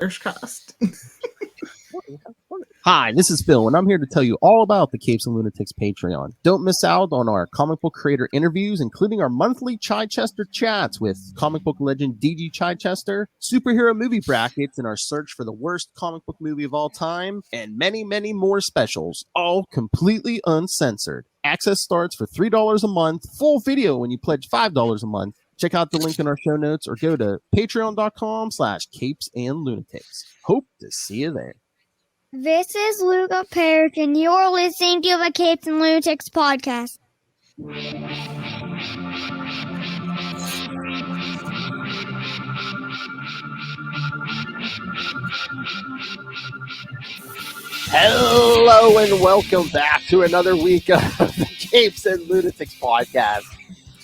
Cost. Hi, this is Phil, and I'm here to tell you all about the Capes and Lunatics Patreon. Don't miss out on our comic book creator interviews, including our monthly Chichester chats with comic book legend DG Chichester, superhero movie brackets in our search for the worst comic book movie of all time, and many, many more specials, all completely uncensored. Access starts for $3 a month, full video when you pledge $5 a month. Check out the link in our show notes or go to patreon.com/capesandlunatics. Hope to see you there. This is Luca Parrish, and you're listening to the Capes and Lunatics podcast. Hello and welcome back to another week of the Capes and Lunatics podcast.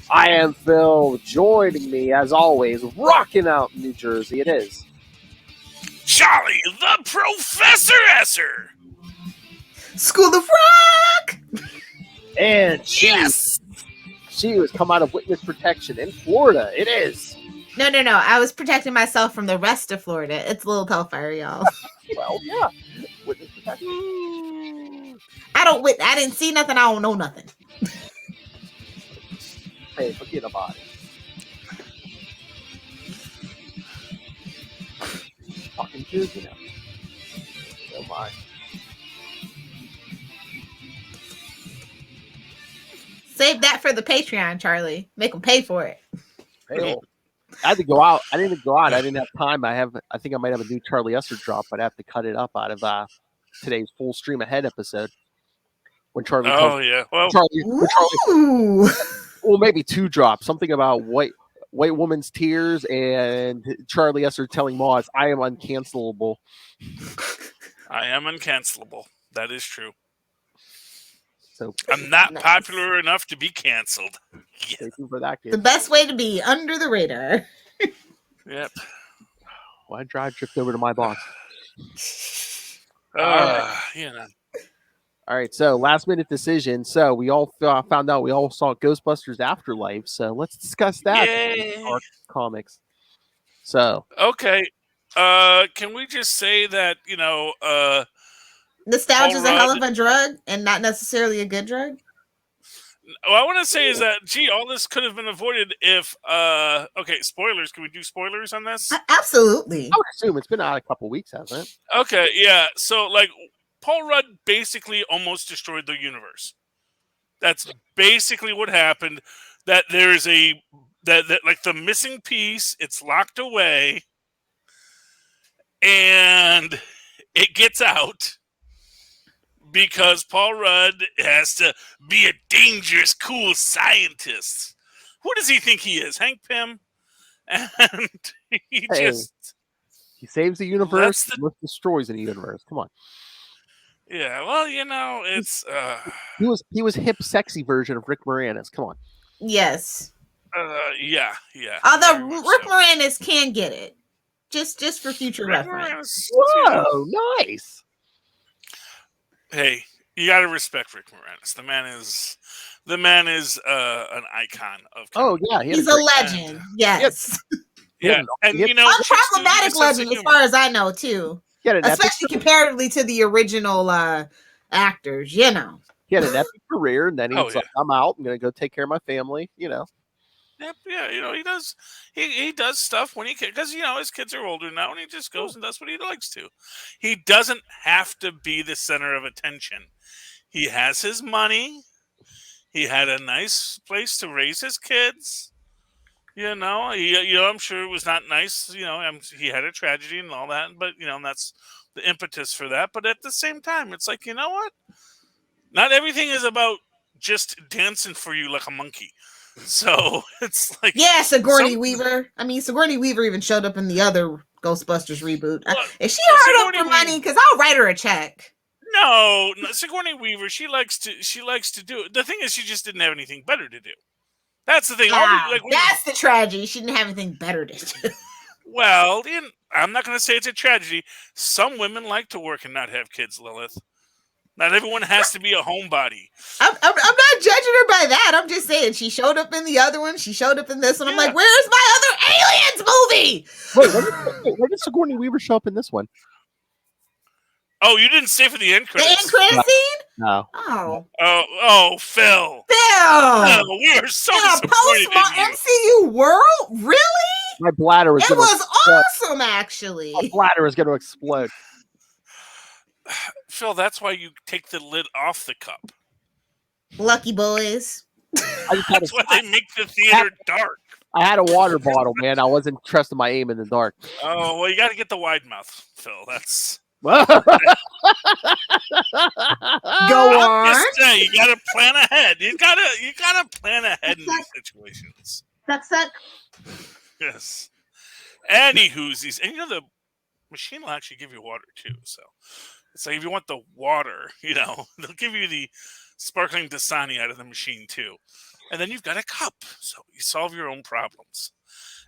I am Phil. Joining me, as always, rocking out in New Jersey, it is Charlie the Professor Esser. School of Rock! And she was come out of witness protection in Florida. It is. No. I was protecting myself from the rest of Florida. It's a little hellfire, y'all. Well, yeah. Witness protection. I didn't see nothing. I don't know nothing. Hey, forget about it. Fucking Jersey now. Oh my. Save that for the Patreon, Charlie. Make them pay for it. Hell. I had to go out. I didn't go out. I didn't have time. I think I might have a new Charlie Esser drop, but I have to cut it up out of today's full stream ahead episode. When Charlie well, maybe two drops. Something about white woman's tears and Charlie Esser telling Moz, I am uncancelable. I am uncancelable. That is true. So I'm not popular enough to be canceled. Thank you for that, kid. The best way to be under the radar. Yep. Well, I dripped over to my box. You know. All right, so last minute decision. So we all found out we all saw Ghostbusters Afterlife. So let's discuss that. Our comics. So okay, can we just say that nostalgia is a hell of a drug, and not necessarily a good drug. What I want to say is that, all this could have been avoided if, spoilers. Can we do spoilers on this? Absolutely. I would assume it's been out a couple weeks, hasn't it? Okay, yeah. So, Paul Rudd basically almost destroyed the universe. That's basically what happened. That there is the missing piece, it's locked away, and it gets out. Because Paul Rudd has to be a dangerous, cool scientist. Who does he think he is? Hank Pym? And he saves the universe, destroys the universe. Come on. Yeah, well, it's he was hip, sexy version of Rick Moranis. Come on. Yes. Yeah. Although Rick Moranis can get it. Just for future reference. Whoa, nice. Hey, you got to respect Rick Moranis. The man is an icon of. Oh yeah, he's a legend. Yes. Yeah, and unproblematic legend as far as I know too. Especially comparatively to the original actors. He had an epic career, and then he's like, "I'm out. I'm gonna go take care of my family." Yep, yeah, he does. He does stuff when he can, because his kids are older now, and he just goes and does what he likes to. He doesn't have to be the center of attention. He has his money. He had a nice place to raise his kids. I'm sure it was not nice. He had a tragedy and all that, but that's the impetus for that. But at the same time, it's like, you know what? Not everything is about just dancing for you like a monkey. So it's like, Sigourney Weaver. I mean, Sigourney Weaver even showed up in the other Ghostbusters reboot. Is she hard up for money? Because I'll write her a check. No, Sigourney Weaver. She likes to do it. The thing is, she just didn't have anything better to do. That's the thing. That's the tragedy. She didn't have anything better to do. Well, I'm not going to say it's a tragedy. Some women like to work and not have kids, Lilith. Not everyone has to be a homebody. I'm not judging her by that. I'm just saying she showed up in the other one. She showed up in this one. I'm like, where's my other aliens movie? Wait, where did Sigourney Weaver show up in this one? Oh, you didn't stay for the end credits. The end credit scene? No. Oh, Phil. Phil! We are so in a disappointed in you. post-MCU world? Really? My bladder was. It was awesome, actually. My bladder was going to explode. Phil, that's why you take the lid off the cup. Lucky boys. That's why they make the theater dark. I had a water bottle, man. I wasn't trusting my aim in the dark. Oh, well, you got to get the wide mouth, Phil. That's... Go on. Just say, you got to plan ahead. You got to plan ahead in these situations. That's that. Yes. Anywhoosies. And the machine will actually give you water too. So it's like if you want the water, they'll give you the sparkling Dasani out of the machine too. And then you've got a cup. So you solve your own problems.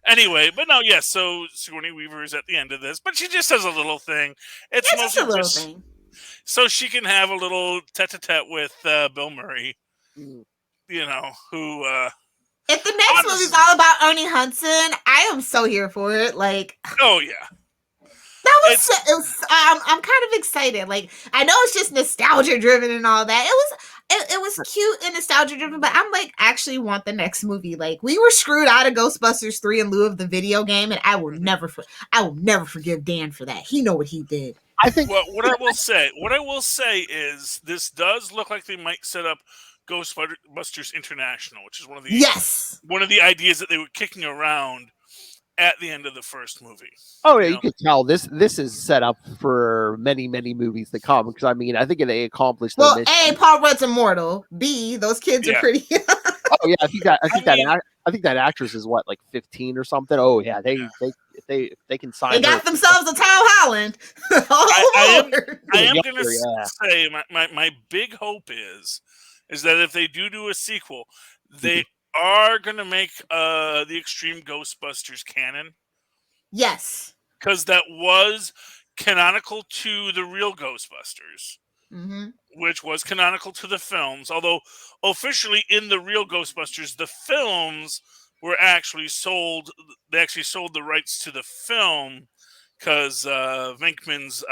Anyway, but no, yes. So Sigourney Weaver is at the end of this, but she just has a little thing. It's mostly just a little thing, so she can have a little tete-a-tete with Bill Murray. Who? If the next movie's all about Ernie Hudson, I am so here for it. Like, oh yeah, I'm kind of excited. Like, I know it's just nostalgia driven and all that. It was cute and nostalgia driven, but I'm like, actually want the next movie. Like, we were screwed out of Ghostbusters 3 in lieu of the video game, and I will never forgive Dan for that. He know what he did. I think. Well, what I will say is this does look like they might set up Ghostbusters International, which is one of the ideas that they were kicking around at the end of the first movie. Oh yeah, you can tell this is set up for many movies to come. Because I think they accomplished. Well, A, Paul Rudd's immortal. B, those kids are pretty. Oh yeah, I think that actress is what, like 15 or something. Oh yeah, they can sign. They got themselves a Tom Holland. I am gonna say my big hope is that if they do a sequel, they are gonna make the Extreme Ghostbusters canon. Yes, because that was canonical to the real Ghostbusters. Mm-hmm. Which was canonical to the films, although officially in the real Ghostbusters, the films were actually sold. They actually sold the rights to the film because Venkman's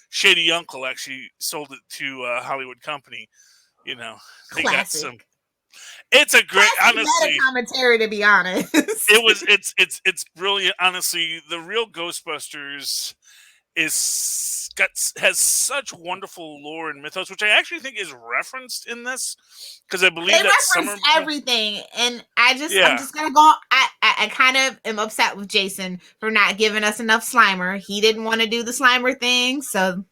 shady uncle actually sold it to a Hollywood company. They got some. It's a great, honestly, commentary. To be honest, it's brilliant. Honestly, the real Ghostbusters has such wonderful lore and mythos, which I actually think is referenced in this, because I believe that referenced everything, and I'm just gonna go. I kind of am upset with Jason for not giving us enough Slimer. He didn't want to do the Slimer thing, so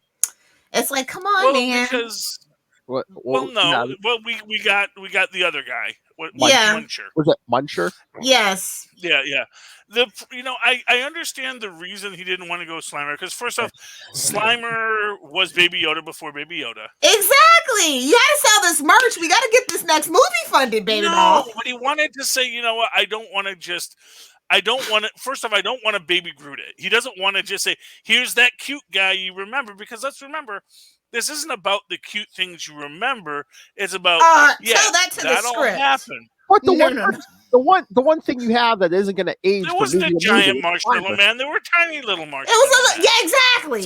it's like, come on, man. Because we got the other guy. Muncher. Was it Muncher? Yes. Yeah. I understand the reason he didn't want to go Slimer, because first off, Slimer was Baby Yoda before Baby Yoda. Exactly. You gotta sell this merch. We gotta get this next movie funded, baby. No, but he wanted to say, you know what? I don't want to. First off, I don't want to Baby Groot it. He doesn't want to just say, "Here's that cute guy you remember," because let's remember, this isn't about the cute things you remember. It's about tell that to the script. Happened. What the one thing you have that isn't going to age? There was the giant marshmallow man. There were tiny little marshmallow. It was exactly.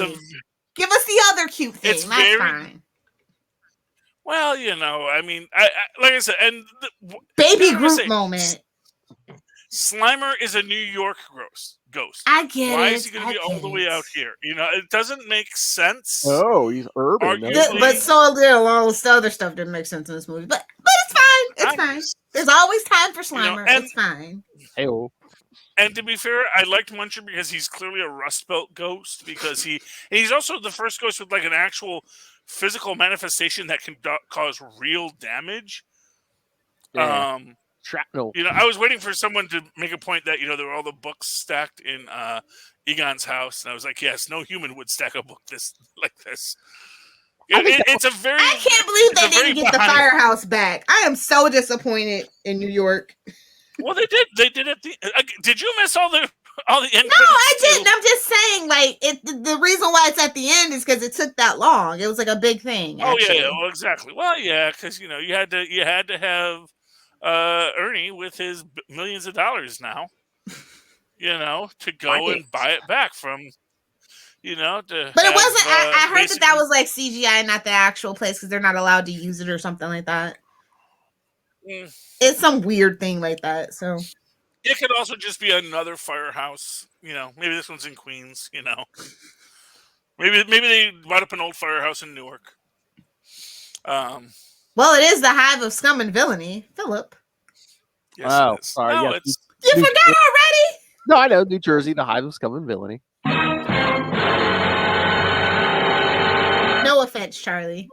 Give us the other cute thing. That's fine. Well, I like I said, and Baby Groot moment. Slimer is a New York ghost. I get it. Why is he going to be all the way out here? It doesn't make sense. Oh, he's urban. But so did all this other stuff didn't make sense in this movie. But it's fine. It's fine. There's always time for Slimer. It's fine. Hey-oh. And to be fair, I liked Muncher because he's clearly a Rust Belt ghost, because he's also the first ghost with like an actual physical manifestation that can cause real damage. Yeah. Shrapnel. I was waiting for someone to make a point that there were all the books stacked in Egon's house, and I was like, yes, no human would stack a book like this. It's a very. I can't believe they didn't get the firehouse back. I am so disappointed in New York. Well, they did. They did it. Did you miss all the All the end No, I credits didn't. I'm just saying, like, the reason why it's at the end is because it took that long. It was like a big thing, Oh actually. yeah, well, exactly. Well, yeah, because you had to have Ernie with his millions of dollars now, to go and buy it back from, to But it have wasn't. I heard that basically. was like CGI, not the actual place, because they're not allowed to use it or something like that. Mm, It's some weird thing like that. So it could also just be another firehouse. Maybe this one's in Queens. Maybe they bought up an old firehouse in Newark. well, it is the hive of scum and villainy, Philip. Yes, it is. Sorry. No, Yes. it's You forgot already? No, I know. New Jersey, the hive of scum and villainy. No offense, Charlie.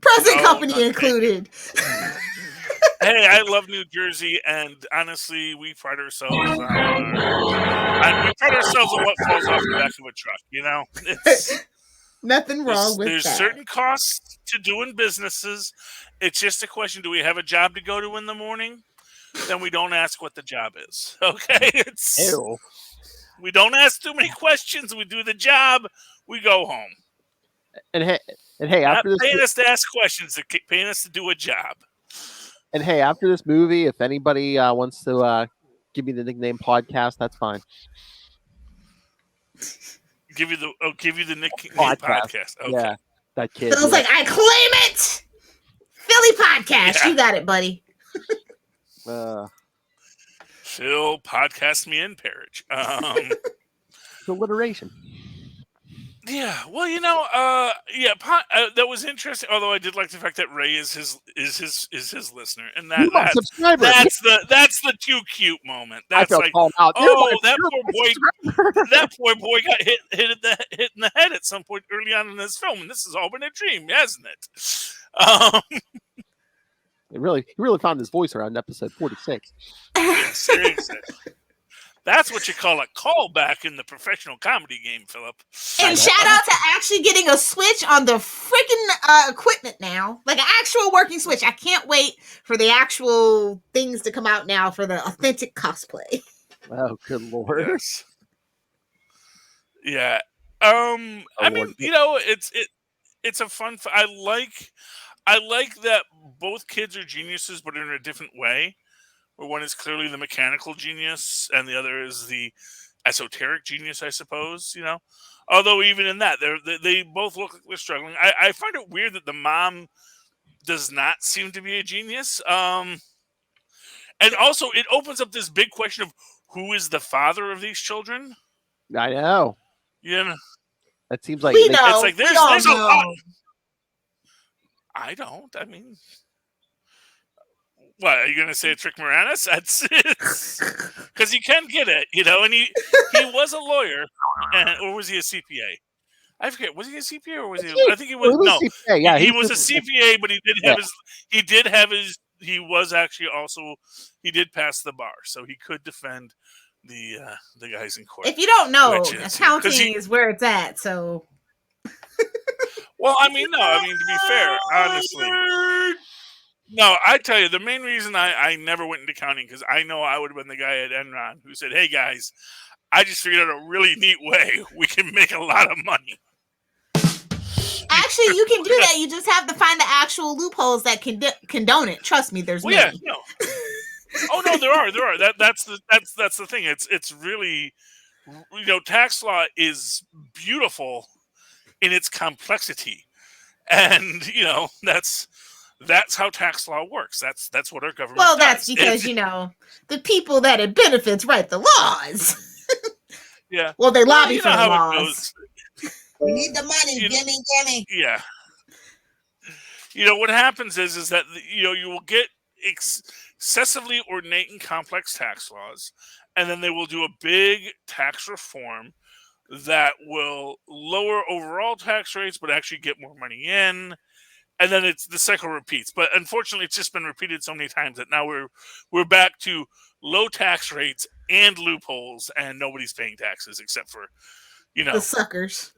Present company included. Hey, I love New Jersey, and honestly, we pride ourselves on what falls off the back of a truck. It's Nothing wrong with there's that. certain costs to doing businesses. It's just a question: do we have a job to go to in the morning? Then we don't ask what the job is. Okay, we don't ask too many questions. We do the job. We go home. And hey, Not after this, paying us to ask questions, they're paying us to do a job. and hey, after this movie, if anybody wants to give me the nickname podcast, that's fine. Give you the nickname podcast. Okay. Yeah, that kid. Phil's like, I claim it. Philly podcast. Yeah. You got it, buddy. Phil, podcast me in Parrish. Alliteration. Yeah, well, that was interesting. Although I did like the fact that Ray is his listener, and that's the too cute moment. That's like, that poor boy got hit in the head at some point early on in this film, and this has all been a dream, hasn't it? He really found his voice around episode 46. Yeah, seriously. That's what you call a callback in the professional comedy game, Philip. And shout out to actually getting a switch on the freaking equipment now. Like an actual working switch. I can't wait for the actual things to come out now for the authentic cosplay. Oh, good Lord. Yes. Yeah. I mean, it's a fun. I like that both kids are geniuses, but in a different way. Where one is clearly the mechanical genius, and the other is the esoteric genius, I suppose. Although even in that, they both look like they're struggling. I find it weird that the mom does not seem to be a genius. And also, it opens up this big question of who is the father of these children. I know. That seems like we know. It's like there's a lot. I don't. I mean. What, are you going to say Trick Moranis? That's because he can get it, and he was a lawyer, or was he a CPA? I forget. Was he a CPA or was he? I think he was. No, CPA. Yeah, he was a CPA, but he was actually also. He did pass the bar, so he could defend the guys in court. If you don't know, accounting is where it's at. So. Well, I mean, to be fair, honestly. No, I tell you, the main reason I never went into accounting, because I know I would have been the guy at Enron who said, hey, guys, I just figured out a really neat way we can make a lot of money. Actually, you can do that. You just have to find the actual loopholes that condone it. Trust me, there's many. Yeah, no. Oh, no, there are. That's the thing. It's really, tax law is beautiful in its complexity. And, that's how tax law works. That's what our government does. That's because, the people that it benefits write the laws. Yeah. Well, they lobby for the laws. We need the money. Gimme. Yeah. What happens is that, you will get excessively ornate and complex tax laws, and then they will do a big tax reform that will lower overall tax rates, but actually get more money in. And then the cycle repeats. But unfortunately, it's just been repeated so many times that now we're back to low tax rates and loopholes, and nobody's paying taxes except for, the suckers.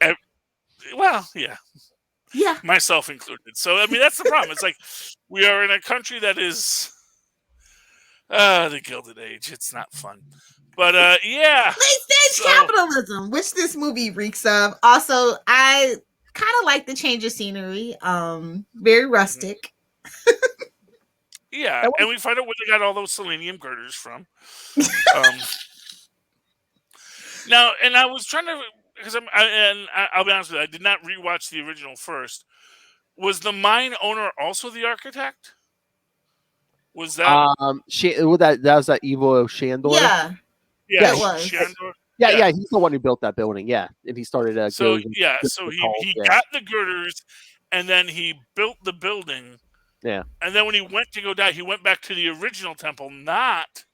Yeah, myself included. So I mean, that's the problem. It's like we are in a country that is The Gilded Age. It's not fun. But yeah. Late stage capitalism, which this movie reeks of. Also, I kind of like the change of scenery. Very rustic. Yeah, and we find out where they got all those selenium girders from. Now, and I was trying to, because I'll be honest with you, I did not rewatch the original first. Was the mine owner also the architect? Was that? That was that Ivo Shandor. Yeah, Yeah, it was. Shandor. Yeah, he's the one who built that building. Yeah, and he started. So he got the girders, and then he built the building. Yeah, and then when he went to go die, he went back to the original temple, not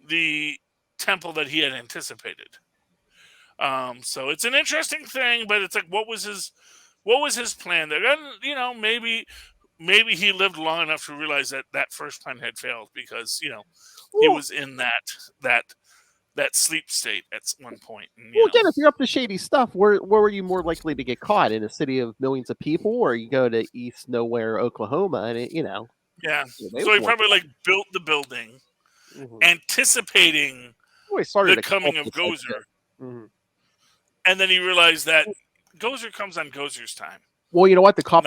the temple that he had anticipated. So it's an interesting thing, but it's like, what was his plan there? And maybe he lived long enough to realize that first plan had failed because he was in that sleep state at one point. And, again, if you're up to shady stuff, where were you more likely to get caught? In a city of millions of people, or you go to East Nowhere, Oklahoma, and Yeah. So he probably built the building, anticipating the coming of Gozer. Mm-hmm. And then he realized that Gozer comes on Gozer's time. Well, you know what? The cops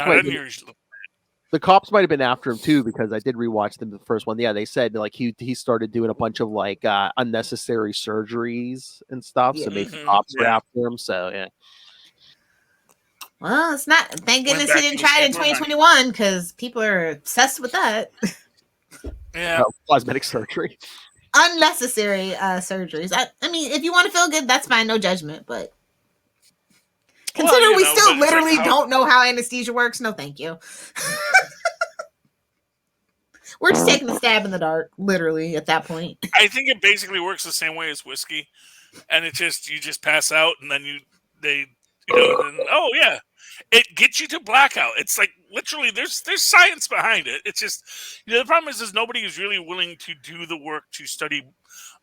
might have been after him too, because I did rewatch the first one. Yeah, they said he started doing a bunch of unnecessary surgeries and stuff. Yeah. So maybe the cops were after him. So yeah. Well, it's not. Thank goodness he didn't try it in 2021 because people are obsessed with that. Yeah, cosmetic surgery. Unnecessary surgeries. I mean, if you want to feel good, that's fine. No judgment, but. Consider we still literally don't know how anesthesia works. No, thank you. We're just taking a stab in the dark, literally, at that point. I think it basically works the same way as whiskey, and you just pass out, and then it gets you to blackout. It's like literally, there's science behind it. It's just the problem is nobody is really willing to do the work to study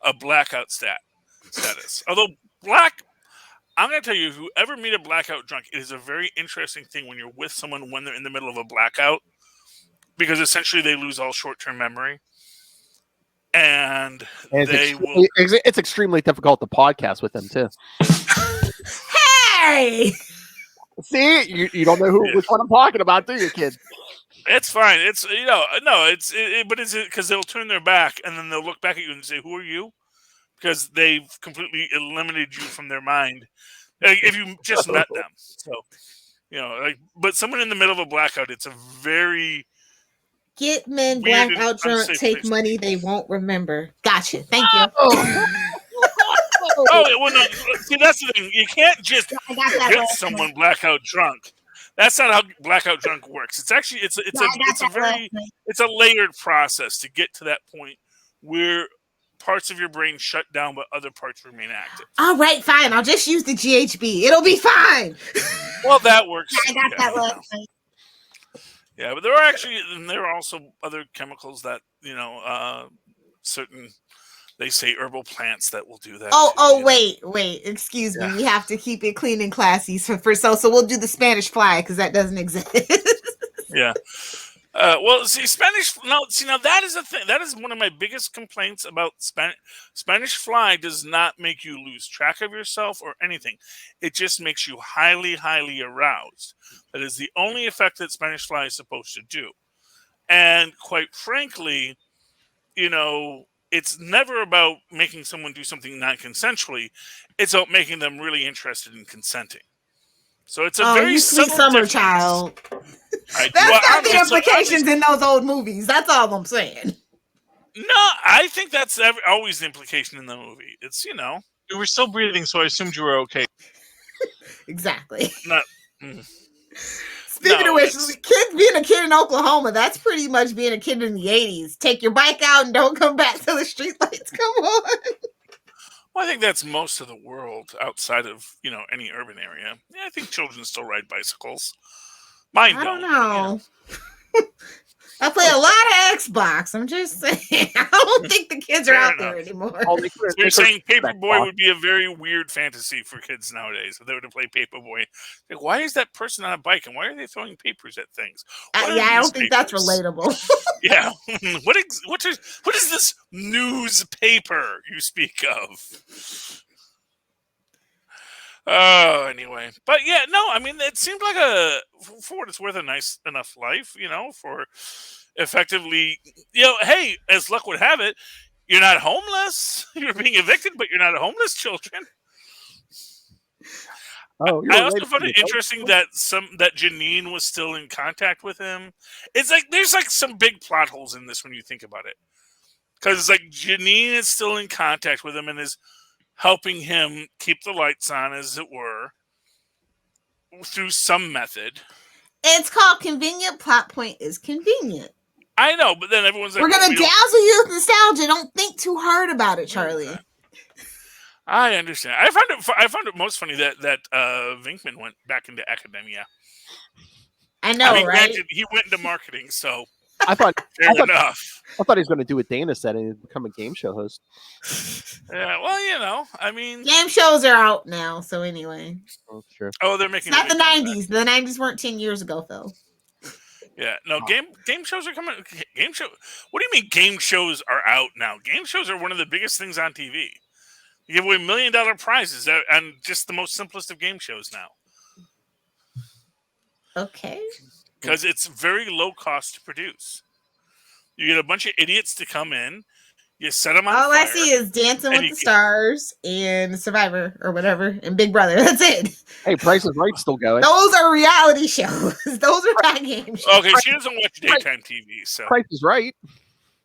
a blackout status. Although I'm going to tell you, if you ever meet a blackout drunk, it is a very interesting thing when you're with someone when they're in the middle of a blackout, because essentially they lose all short-term memory. And it's extremely difficult to podcast with them, too. Hey! See? You don't know which one I'm talking about, do you, kid? It's fine. It's, but it's because they'll turn their back, and then they'll look back at you and say, who are you? Because they've completely eliminated you from their mind. If you just met them. So, but someone in the middle of a blackout, it's a very... Get men blackout drunk, take money they won't remember. Gotcha. Thank you. Well, no. See, that's the thing. You can't just get someone blackout drunk. That's not how blackout drunk works. It's actually, it's a layered process to get to that point where parts of your brain shut down, but other parts remain active. All right, fine. I'll just use the GHB. It'll be fine. Well, that works. I got that last night. Yeah, but there are also other chemicals that certain, they say, herbal plants that will do that. Wait. Excuse me. We have to keep it clean and classy. So we'll do the Spanish fly because that doesn't exist. Yeah. Well, see, now that is a thing. That is one of my biggest complaints about Spanish fly. Does not make you lose track of yourself or anything. It just makes you highly, highly aroused. That is the only effect that Spanish fly is supposed to do. And quite frankly, it's never about making someone do something non-consensually. It's about making them really interested in consenting. So it's a very sweet summer child. That's not the implications in those old movies. That's all I'm saying. No, I think that's always the implication in the movie. It's, You were still breathing, so I assumed you were okay. Exactly. Speaking of which, being a kid in Oklahoma, that's pretty much being a kid in the 80s. Take your bike out and don't come back till the streetlights come on. Well, I think that's most of the world outside of, any urban area. Yeah, I think children still ride bicycles. Mine don't. I don't know. I play a lot of Xbox. I'm just saying. I don't think the kids are Fair out enough. there anymore. Oh, So you're saying Paperboy would be a very weird fantasy for kids nowadays if they were to play Paperboy. Like, why is that person on a bike and why are they throwing papers at things? What Yeah, are I these don't think that's papers? relatable. Yeah. What is this newspaper you speak of? Oh, anyway. But yeah, no, I mean, it seemed like for what it's worth, a nice enough life, for effectively, hey, as luck would have it, you're not homeless. You're being evicted, but you're not homeless, children. Oh, I also found it interesting that Janine was still in contact with him. It's like there's like some big plot holes in this when you think about it, because it's like Janine is still in contact with him and is helping him keep the lights on, as it were, through some method. It's called convenient. Plot point is convenient. I know, but then everyone's like, we're gonna dazzle you with nostalgia. Don't think too hard about it, Charlie. Okay. I understand. I found it most funny that Vinkman went back into academia. I know, right? Granted, he went into marketing, so I thought enough. I thought he was going to do what Dana said and become a game show host. Yeah, well, I mean, game shows are out now. So anyway, oh, sure. Oh, they're making. It's not the '90s. The '90s weren't 10 years ago, Phil. Yeah, no, game shows are coming. Game show. What do you mean game shows are out now? Game shows are one of the biggest things on TV. You give away $1 million prizes on just the most simplest of game shows now. Okay. Because it's very low cost to produce. You get a bunch of idiots to come in. You set them on All fire. I see is Dancing with the Stars and Survivor or whatever and Big Brother. That's it. Hey, Price is Right still going. Those are reality shows. Those are not game shows. Okay, she doesn't watch daytime TV, so Price is Right.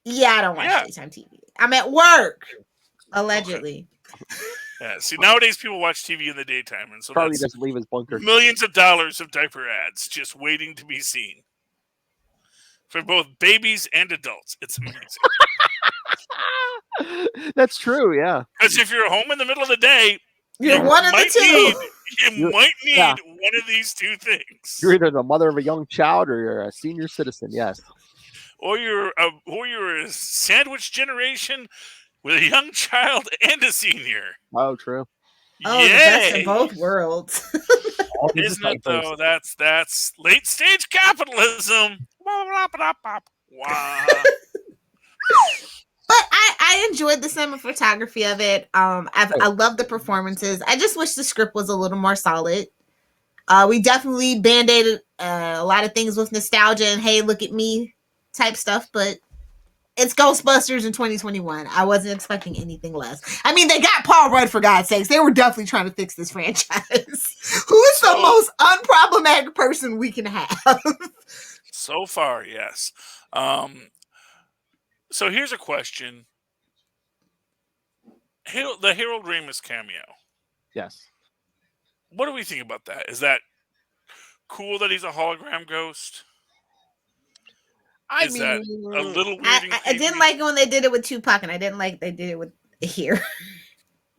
Yeah, I don't watch daytime TV. I'm at work, allegedly. Okay. Yeah, see, nowadays people watch TV in the daytime, and so Charlie doesn't leave his bunker. Millions of dollars of diaper ads just waiting to be seen for both babies and adults. It's amazing. That's true, yeah. Because if you're home in the middle of the day, you're one of the two. You might need one of these two things. You're either the mother of a young child or you're a senior citizen. Yes. Or you're a sandwich generation with a young child and a senior. Oh, true. Oh, the best of both worlds. Isn't it though? That's late stage capitalism. Wow. But I enjoyed the cinematography of it. I love the performances. I just wish the script was a little more solid. We definitely band-aided a lot of things with nostalgia and hey, look at me type stuff, but it's Ghostbusters in 2021. I wasn't expecting anything less. I mean, they got Paul Rudd, for God's sakes. They were definitely trying to fix this franchise. Who is the most unproblematic person we can have? So far, yes. So here's a question. The Harold Ramis cameo. Yes. What do we think about that? Is that cool that he's a hologram ghost? I mean, that a little weird? I didn't like it when they did it with Tupac, and I didn't like they did it with here.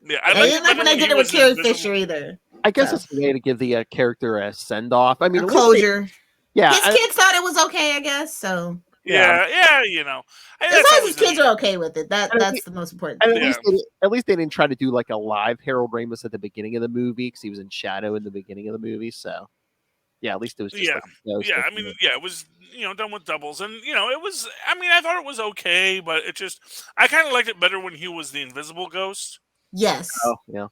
Yeah, I didn't like when they did it with Carrie Fisher either. I guess it's a way to give the character a send off. I mean, a closure. Yeah, his kids thought it was okay, I guess. So yeah, you know, as long as his kids are okay with it, that's the most important thing. At least they didn't try to do like a live Harold Ramis at the beginning of the movie because he was in shadow in the beginning of the movie. So yeah, at least it was just I mean, it was done with doubles, and it was. I mean, I thought it was okay, but I kind of liked it better when he was the invisible ghost. Yes. Oh yeah.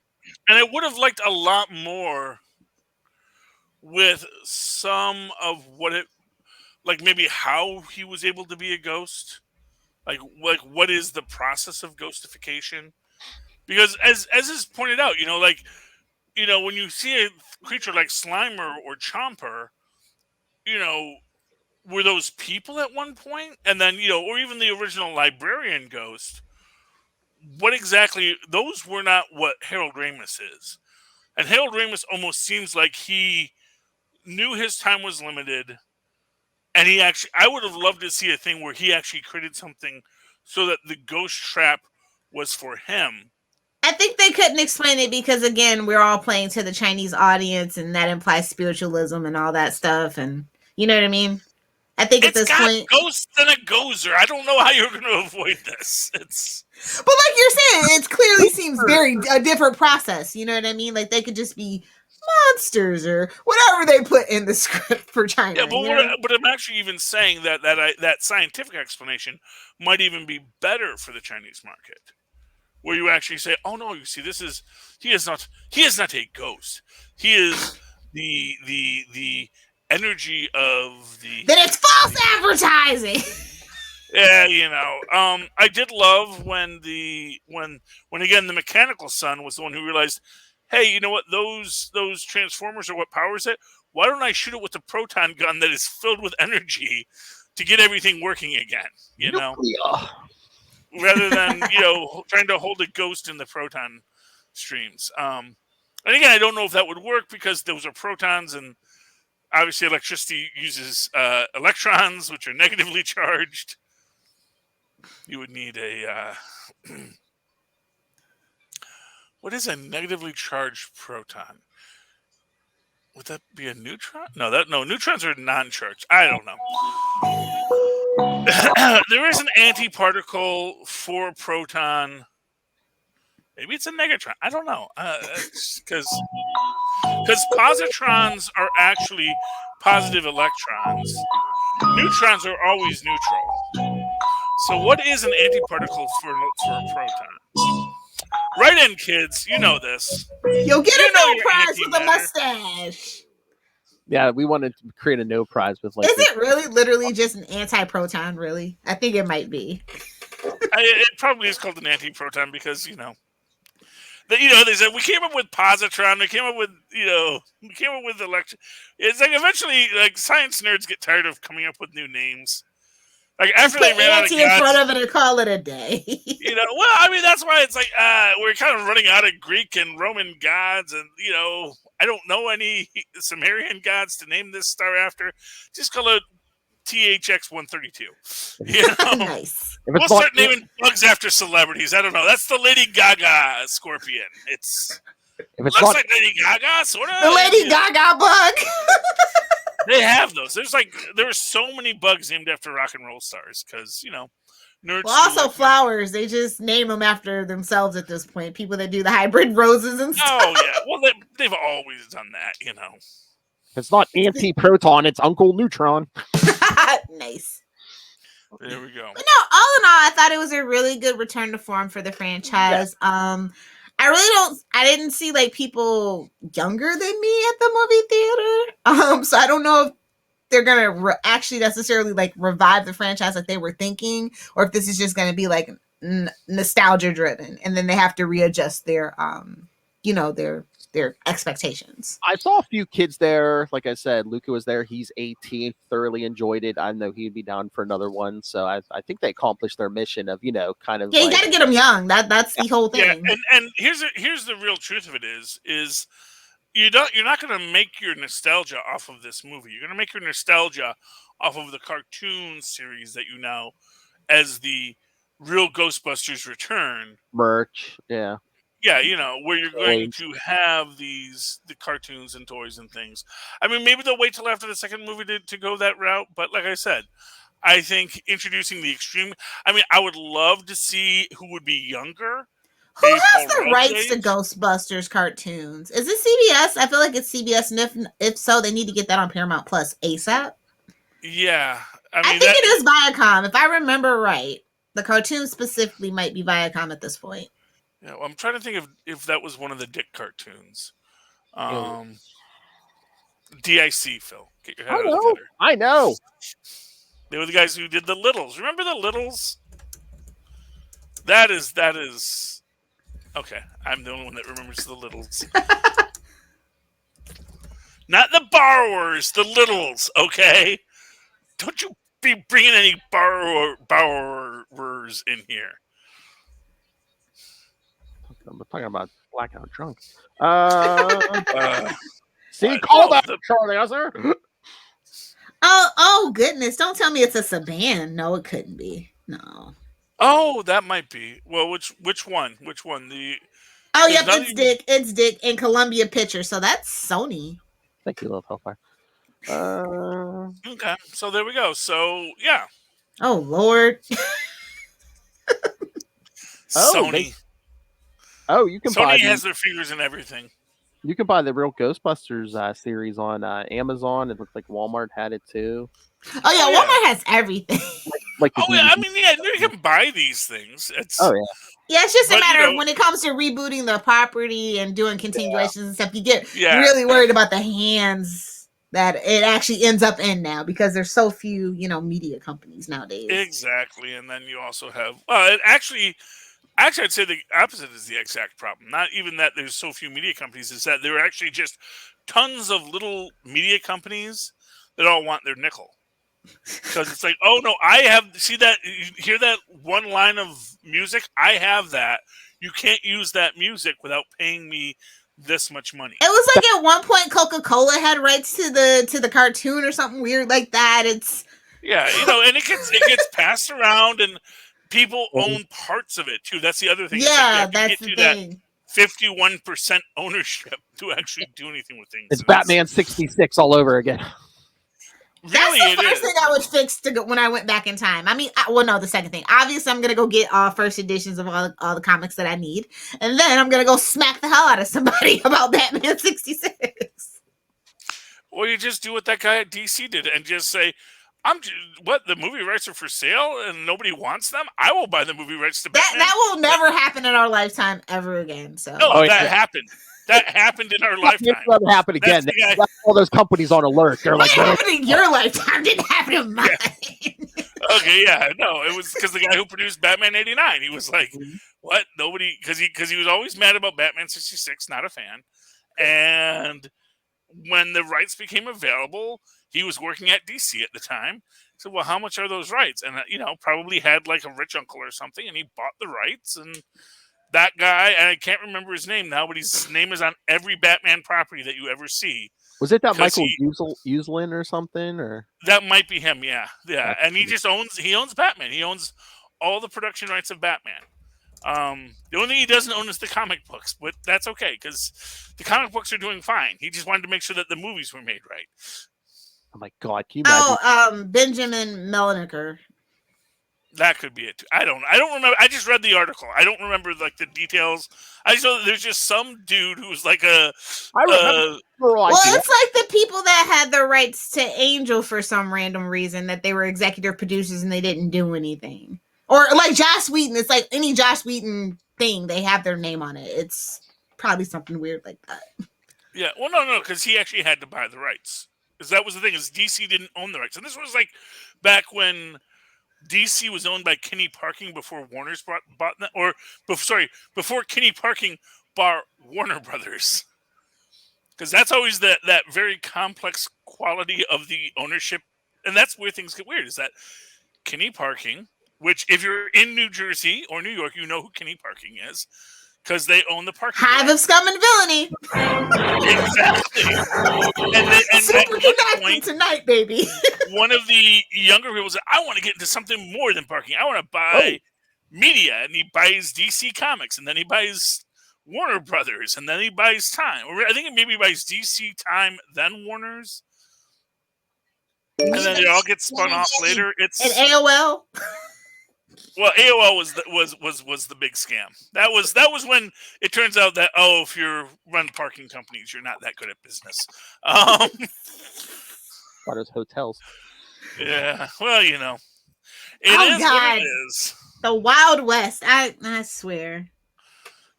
And I would have liked a lot more with some of what it, like maybe how he was able to be a ghost, like what is the process of ghostification? Because as is pointed out, when you see a creature like Slimer or Chomper, were those people at one point? And then, or even the original librarian ghost, what exactly, those were not what Harold Ramis is. And Harold Ramis almost seems like he knew his time was limited. And I would have loved to see a thing where he actually created something so that the ghost trap was for him. I think they couldn't explain it because, again, we're all playing to the Chinese audience and that implies spiritualism and all that stuff. And you know what I mean? I think at It's this got point. ghosts and a gozer. I don't know how you're going to avoid this. It's But like you're saying, it clearly seems very a different process. You know what I mean? Like they could just be monsters or whatever they put in the script for China. yeah, but I'm actually even saying that scientific explanation might even be better for the Chinese market, where you actually say, "Oh no, you see, he is not a ghost. He is the energy of the." Then it's false advertising. Yeah, I did love when again the mechanical son was the one who realized, hey, you know what? Those transformers are what powers it. Why don't I shoot it with a proton gun that is filled with energy to get everything working again? Rather than trying to hold a ghost in the proton streams. And again, I don't know if that would work because those are protons, and obviously electricity uses electrons, which are negatively charged. You would need a what is a negatively charged proton? Would that be a neutron? No, neutrons are non-charged. I don't know. There is an antiparticle for proton. Maybe it's a negatron. I don't know. Because positrons are actually positive electrons. Neutrons are always neutral. So what is an antiparticle for a proton? Right in, kids. You know this. You'll get a know no your prize with a antimatter. mustache. Yeah, we wanted to create a no prize with like. Is it really literally just an anti-proton? Really, I think it might be. It probably is called an anti-proton because they said we came up with positron, we came up with electron. It's like eventually, like science nerds get tired of coming up with new names. Like after they ran out of in front of it and call it a day. Well, I mean that's why it's like we're kind of running out of Greek and Roman gods, and I don't know any Sumerian gods to name this star after. Just call it THX 132. Nice. We'll start naming bugs after celebrities. I don't know. That's the Lady Gaga scorpion. Looks like Lady Gaga, sort of. The Lady Gaga bug. They have those. There are so many bugs named after rock and roll stars because nerds. Well, also flowers. They just name them after themselves at this point. People that do the hybrid roses and stuff. Oh yeah. Well, they've always done that. It's not anti-proton. It's Uncle Neutron. Nice. There we go. But no, all in all, I thought it was a really good return to form for the franchise. Yeah. I didn't see like people younger than me at the movie theater. So I don't know if they're gonna actually necessarily like revive the franchise like they were thinking, or if this is just gonna be like nostalgia driven, and then they have to readjust their their expectations. I saw a few kids there. Like I said, Luca was there. He's 18, thoroughly enjoyed it. I know he'd be down for another one. So I think they accomplished their mission of, kind of. Yeah, you got to get them young. That's the whole thing. Yeah, and here's the real truth of it is you're not going to make your nostalgia off of this movie. You're going to make your nostalgia off of the cartoon series that you know as the real Ghostbusters Return merch. Yeah. Yeah, where you're going to have the cartoons and toys and things. I mean, maybe they'll wait till after the second movie to go that route. But like I said, I think introducing the extreme. I mean, I would love to see who would be younger. Who has the rights to Ghostbusters cartoons? Is it CBS? I feel like it's CBS, and if so, they need to get that on Paramount Plus ASAP. Yeah, I think it is Viacom. If I remember right, the cartoon specifically might be Viacom at this point. Yeah, well, I'm trying to think if that was one of the Dick cartoons. DIC, Phil. Get your head out of the gutter. I know. They were the guys who did the Littles. Remember the Littles? That is. Okay, I'm the only one that remembers the Littles. Not the borrowers, the Littles, okay? Don't you be bringing any borrowers in here. I'm talking about blackout drunk. See, call that, Charlie, sir. Oh, goodness! Don't tell me it's a Saban. No, it couldn't be. No. Oh, that might be. Well, which one? Which one? It's Dick. It's Dick and Columbia Pictures. So that's Sony. Thank you, Love Hellfire. Okay, so there we go. So yeah, Oh Lord. Sony. You can buy Sony has their fingers in everything. You can buy the real Ghostbusters series on Amazon. It looks like Walmart had it too. Oh yeah, Walmart has everything. Like the Oh yeah, I DVD. mean, yeah, you can buy these things. It's Oh yeah. Yeah, it's just a But, matter you of know- when it comes to rebooting the property and doing continuations and stuff, you get Yeah. really worried about the hands that it actually ends up in now because there's so few, media companies nowadays. exactly, and then you also have actually, I'd say the opposite is the exact problem. Not even that there's so few media companies, is that there are actually just tons of little media companies that all want their nickel. Because it's like, oh no, I have hear that one line of music? I have that. You can't use that music without paying me this much money. It was like at one point Coca-Cola had rights to the cartoon or something weird like that. It's Yeah, and it gets passed around, and people own parts of it too. That's the other thing. yeah, it's like that's you the get to thing. that 51% ownership to actually do anything with things. It's Batman 66 all over again. Really, That's the it first is. thing I would fix when I went back in time. I mean, no, the second thing. Obviously, I'm gonna go get all first editions of all the comics that I need, and then I'm gonna go smack the hell out of somebody about Batman 66. Or you just do what that guy at DC did and just say, the movie rights are for sale and nobody wants them? I will buy the movie rights to Batman. That will never happen in our lifetime ever again. So No, that happened. That happened in our lifetime. It'll never happen again. That's the guy- All those companies on alert. They're what like, happened in your lifetime didn't happen in mine. Okay, yeah, no, it was because the guy who produced Batman '89, he was like, "What? Nobody?" Because he was always mad about Batman '66, not a fan. And when the rights became available, he was working at DC at the time. So, well, how much are those rights? And probably had like a rich uncle or something, and he bought the rights. And that guy, and I can't remember his name now, but his name is on every Batman property that you ever see. was it that Michael Uslin or something? Or that might be him, yeah. That's And he just owns Batman. He owns all the production rights of Batman. The only thing he doesn't own is the comic books, but that's okay because the comic books are doing fine. He just wanted to make sure that the movies were made right. oh my god, can you imagine? Benjamin Melniker. That could be it too. I don't remember. I just read the article. I don't remember like the details. I just know that there's just some dude who's like I remember. Well, it's like the people that had the rights to Angel for some random reason that they were executive producers and they didn't do anything. Or like Joss Whedon. It's like any Joss Whedon thing, they have their name on it. It's probably something weird like that. Yeah. Well, no, because he actually had to buy the rights. Because that was the thing, is DC didn't own the rights, and this was like back when DC was owned by Kenny Parking before Warner's bought them, before Kenny Parking bought Warner Brothers. Because that's always that very complex quality of the ownership, and that's where things get weird. Is that Kenny Parking, which if you're in New Jersey or New York, you know who Kenny Parking is, because they own the parking. Hive of Scum and Villainy. Exactly. And Super connecting tonight, baby. One of the younger people said, I want to get into something more than parking. I want to buy media. And he buys DC Comics, and then he buys Warner Brothers, and then he buys Time. Or I think maybe he buys DC, Time, then Warner's. And then it all gets spun off later. It's And AOL. Well, AOL was the big scam. That was when it turns out that if you run parking companies, you're not that good at business. What is hotels? Yeah, well, it Oh, is God. what it is. The Wild West. I swear.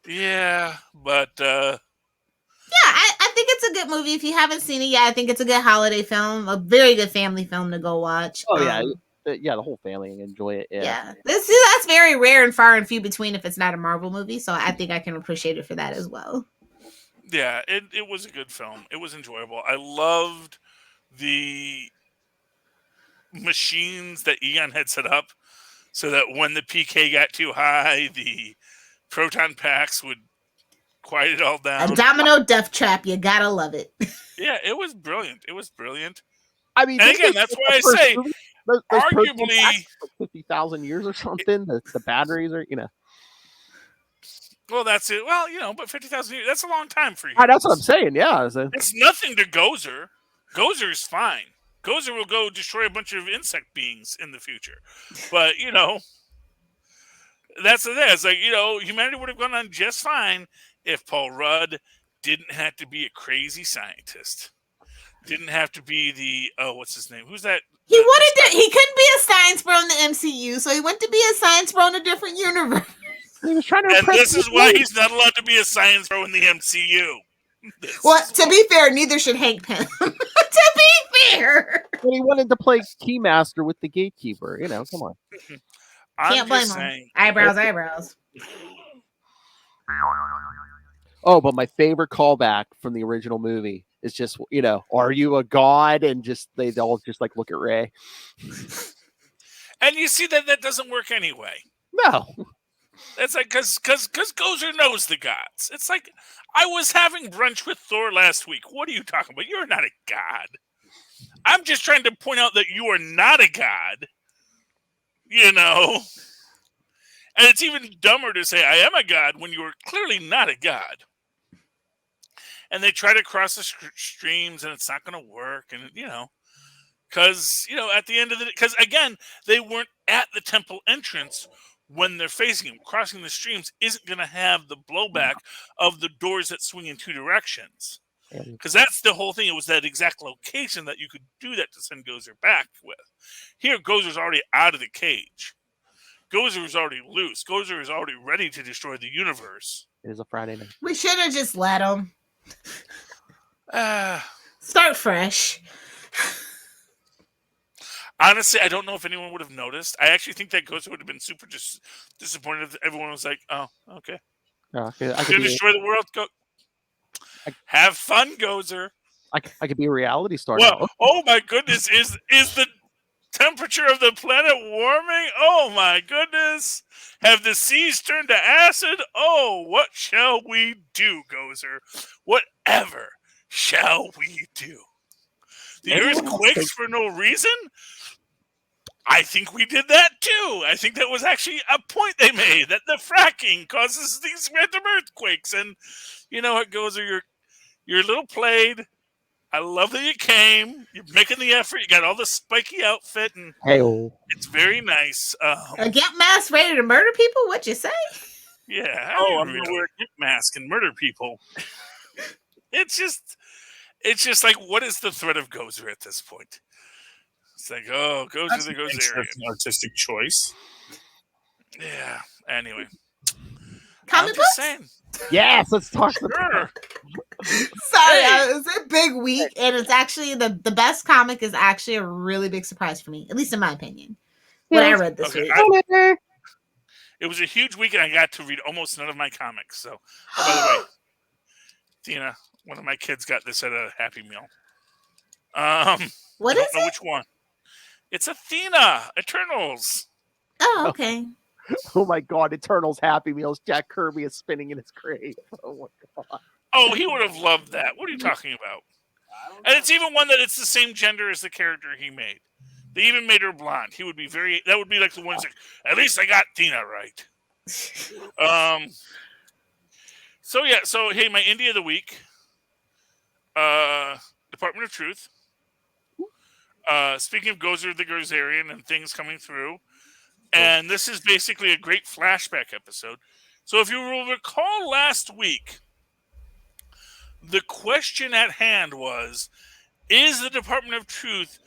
Yeah, but Yeah, I think it's a good movie. If you haven't seen it yet, I think it's a good holiday film, a very good family film to go watch. Oh yeah, the whole family can enjoy it. Yeah. That's very rare and far and few between if it's not a Marvel movie. So I think I can appreciate it for that as well. yeah, it was a good film. It was enjoyable. I loved the machines that Eon had set up so that when the PK got too high, the proton packs would quiet it all down. A domino death trap. You gotta love it. Yeah, it was brilliant. It was brilliant. I mean, And again, that's why I say, those arguably, 50,000 years or something. The batteries are, well, that's it. Well, but 50,000 years, that's a long time for you. That's what I'm saying. Yeah, It's nothing to Gozer. Gozer's fine. Gozer will go destroy a bunch of insect beings in the future. But, that's the thing. It's like, humanity would have gone on just fine if Paul Rudd didn't have to be a crazy scientist. Didn't have to be what's his name? Who's that? He couldn't be a science bro in the MCU, so he went to be a science bro in a different universe. He was trying to And this is why he's not allowed to be a science bro in the MCU. Well, to be fair, neither should Hank Pym. To be fair. But he wanted to play Keymaster with the Gatekeeper. Come on. Can't blame him. Eyebrows. Oh, but my favorite callback from the original movie is just, are you a god? And they all just like look at Ray. And you see that doesn't work anyway. No. It's like because Gozer knows the gods. It's like I was having brunch with Thor last week. What are you talking about? You're not a god. I'm just trying to point out that you are not a god. And it's even dumber to say I am a god when you are clearly not a god. And they try to cross the streams, and it's not going to work. And because at the end of because again, they weren't at the temple entrance. When they're facing him, crossing the streams isn't going to have the blowback of the doors that swing in two directions. Because that's the whole thing. It was that exact location that you could do that to send Gozer back with. Here, Gozer's already out of the cage. Gozer is already loose. Gozer is already ready to destroy the universe. It is a Friday night. We should have just let him. Start fresh. Honestly, I don't know if anyone would have noticed. I actually think that Gozer would have been super disappointed if everyone was like, "Oh, okay, I gonna destroy the world. Go, have fun, Gozer." I could be a reality star. Well, now. oh my goodness, is the temperature of the planet warming? Oh my goodness, have the seas turned to acid? Oh, what shall we do, Gozer? Whatever shall we do? The earth quakes for no reason? I think we did that too. I think that was actually a point they made, that the fracking causes these random earthquakes. And you know what, Gozer, you're a little played. I love that you came. You're making the effort. You got all the spiky outfit, and it's very nice. Get mask ready to murder people? What'd you say? Yeah. I'm going to wear a get mask and murder people. It's just like, what is the threat of Gozer at this point? It's like, Gozer the Gozerian. Artistic choice. Yeah. Anyway. Comic books? Saying. Yes, let's talk. Sure. Sorry, it was a big week, and it's actually the best comic is actually a really big surprise for me, at least in my opinion. When I read this week. It was a huge week, and I got to read almost none of my comics. So, by the way, Tina, one of my kids got this at a Happy Meal. What I is don't know it? which one. It's Athena Eternals. Oh, okay. Oh my God! Eternals Happy Meals. Jack Kirby is spinning in his grave. Oh my God. Oh, he would have loved that. What are you talking about? And it's even one that it's the same gender as the character he made. They even made her blonde. He would be that would be like the ones that, at least I got Tina right. So hey, my Indie of the week. Department of Truth. Speaking of Gozer the Gozerian and things coming through. And this is basically a great flashback episode. So if you will recall last week, the question at hand was, is the Department of Truth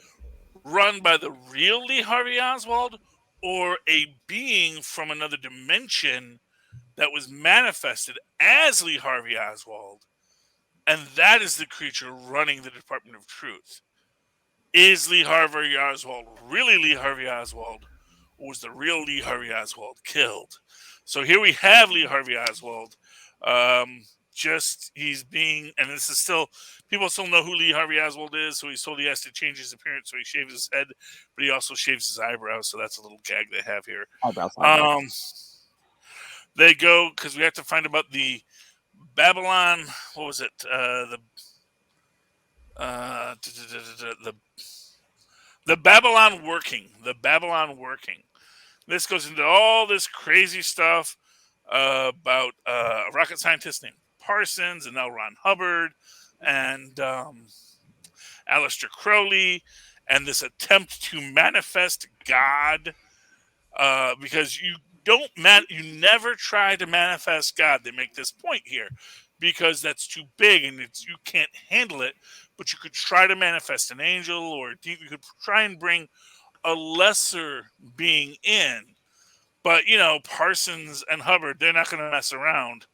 run by the real Lee Harvey Oswald or a being from another dimension that was manifested as Lee Harvey Oswald? And that is the creature running the Department of Truth. Is Lee Harvey Oswald really Lee Harvey Oswald? Or was the real Lee Harvey Oswald killed? So here we have Lee Harvey Oswald. He's being, and this is still, people still know who Lee Harvey Oswald is, so he's told he has to change his appearance, so he shaves his head, but he also shaves his eyebrows, so that's a little gag they have here. Eyebrows. They go, because we have to find about the Babylon, what was it? The Babylon working. The Babylon working. This goes into all this crazy stuff about a rocket scientist named Parsons and L. Ron Hubbard. And Aleister Crowley and this attempt to manifest God, because you never try to manifest God. They make this point here because that's too big and you can't handle it. But you could try to manifest an angel, or you could try and bring a lesser being in. But Parsons and Hubbard, they're not going to mess around.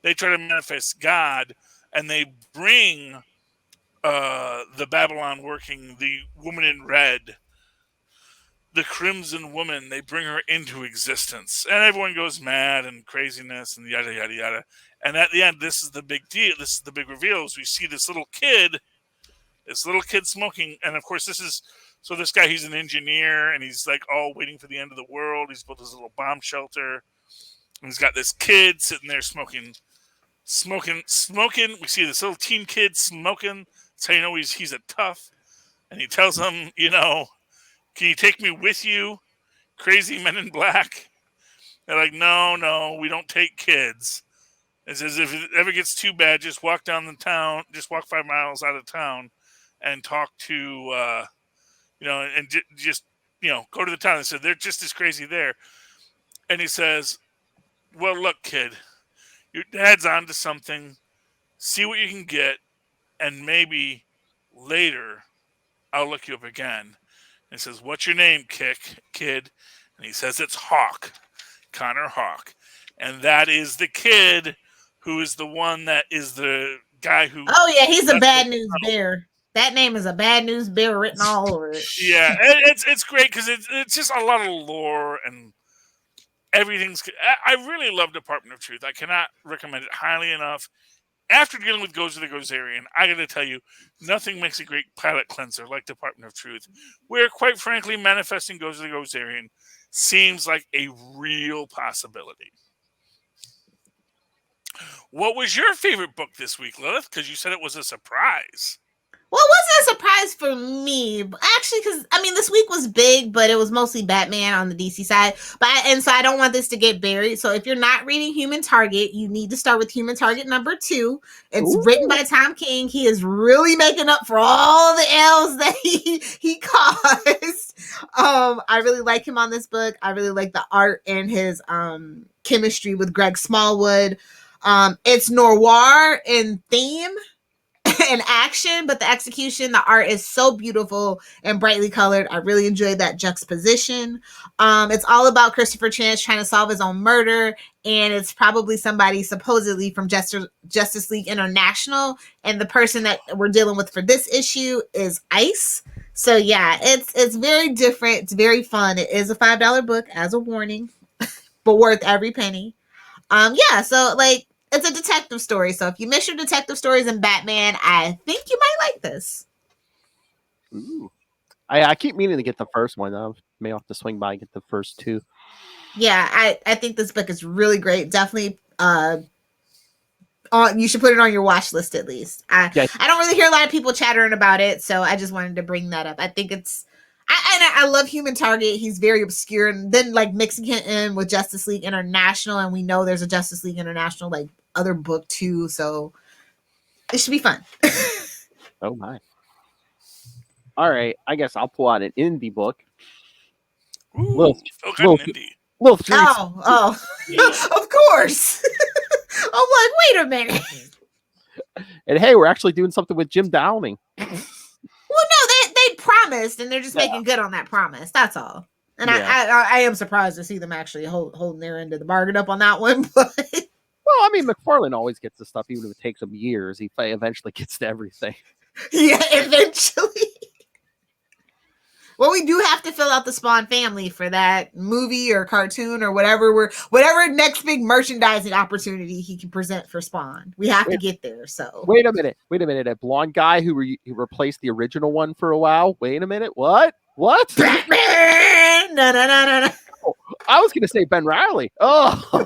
They try to manifest God, and they bring the Babylon working, the woman in red, the Crimson Woman. They bring her into existence, and everyone goes mad and craziness and yada yada yada. And at the end, this is the big deal. This is the big reveal. Is we see this little kid smoking, and of course this guy, he's an engineer, and he's like all waiting for the end of the world. He's built his little bomb shelter, and he's got this kid sitting there smoking. We see this little teen kid smoking. That's how you know he's a tough. And he tells him, can you take me with you, crazy men in black? They're like, no, we don't take kids. It says if it ever gets too bad, just walk down the town, just walk 5 miles out of town, and talk to, just go to the town. They said they're just as crazy there. And he says, well, look, kid, your dad's onto something. See what you can get, and maybe later I'll look you up again. And he says, what's your name, kid? And he says it's Hawk, Connor Hawk. And that is the kid who is the one that is the guy who... Oh, yeah, he's a bad news bear. That name is a bad news bear written all over it. Yeah, it's great because it's just a lot of lore and everything's... I really love Department of Truth. I cannot recommend it highly enough. After dealing with Gozer the Gozerian, I got to tell you, nothing makes a great palate cleanser like Department of Truth, where, quite frankly, manifesting Gozer the Gozerian seems like a real possibility. What was your favorite book this week, Lilith? Because you said it was a surprise. Well, it wasn't a surprise for me, actually, because, this week was big, but it was mostly Batman on the DC side. So I don't want this to get buried. So if you're not reading Human Target, you need to start with Human Target number 2. It's written by Tom King. He is really making up for all the L's that he caused. I really like him on this book. I really like the art and his chemistry with Greg Smallwood. It's noir in theme and action, but the execution, the art is so beautiful and brightly colored. I really enjoyed that juxtaposition. It's all about Christopher Chance trying to solve his own murder, and it's probably somebody supposedly from Justice League International, and the person that we're dealing with for this issue is Ice. So yeah, it's very different. It's very fun. It is a $5 book, as a warning, but worth every penny. So it's a detective story. So if you miss your detective stories in Batman, I think you might like this. Ooh. I keep meaning to get the first one. I may have to swing by and get the first 2. Yeah, I think this book is really great. Definitely you should put it on your watch list at least. I don't really hear a lot of people chattering about it, so I just wanted to bring that up. I think it's I love Human Target. He's very obscure, and then mixing him in with Justice League International, and we know there's a Justice League International other book too, so it should be fun. Oh my! All right, I guess I'll pull out an indie book. Indie. Of course. I'm like, wait a minute. And hey, we're actually doing something with Jim Downing. Well, no, they promised, and they're just making good on that promise. That's all. And I am surprised to see them actually holding their end of the bargain up on that one. But well, McFarlane always gets the stuff, even if it takes him years. He eventually gets to everything. Yeah, eventually. Well, we do have to fill out the Spawn family for that movie or cartoon or whatever next big merchandising opportunity he can present for Spawn. We have to get there. So wait a minute. A blonde guy who replaced the original one for a while. Wait a minute. What? Batman! No. Oh, I was going to say Ben Reilly. Oh.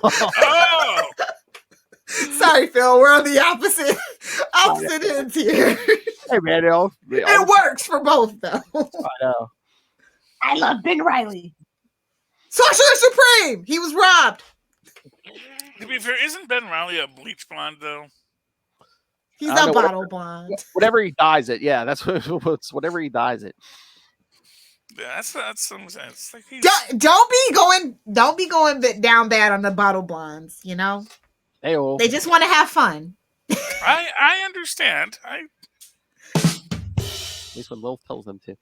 Sorry, Phil. We're on the opposite ends here. Hey, man. It works for both, though. I know. I love Ben Reilly. Sorcerer Supreme! He was robbed. To be fair, isn't Ben Reilly a bleach blonde, though? He's I a don't know, bottle blonde. whatever he dyes it. Yeah, that's whatever he dyes it. Yeah, that's some sense. Like he's Don't be going down bad on the bottle blondes. You know, Hey-o. they just want to have fun. I understand. At least when Lil tells them to.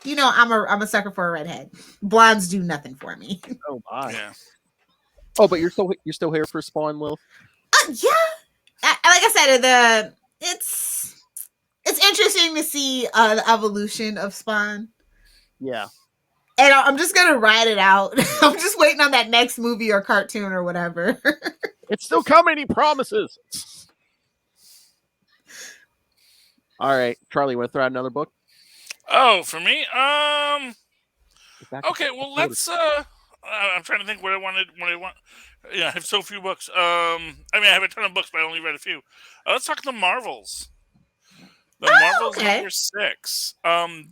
You know, I'm a sucker for a redhead. Blondes do nothing for me. Oh my. Yeah. Oh, but you're still here for Spawn, Lil? Yeah. Like I said, it's interesting to see the evolution of Spawn. Yeah. And I'm just gonna ride it out. I'm just waiting on that next movie or cartoon or whatever. It's still coming, he promises. All right, Charlie, you want to throw out another book? Oh, for me? Okay, well let's I'm trying to think what I want. Yeah, I have so few books. I mean I have a ton of books, but I only read a few. Let's talk the Marvels. The Marvels okay. number 6.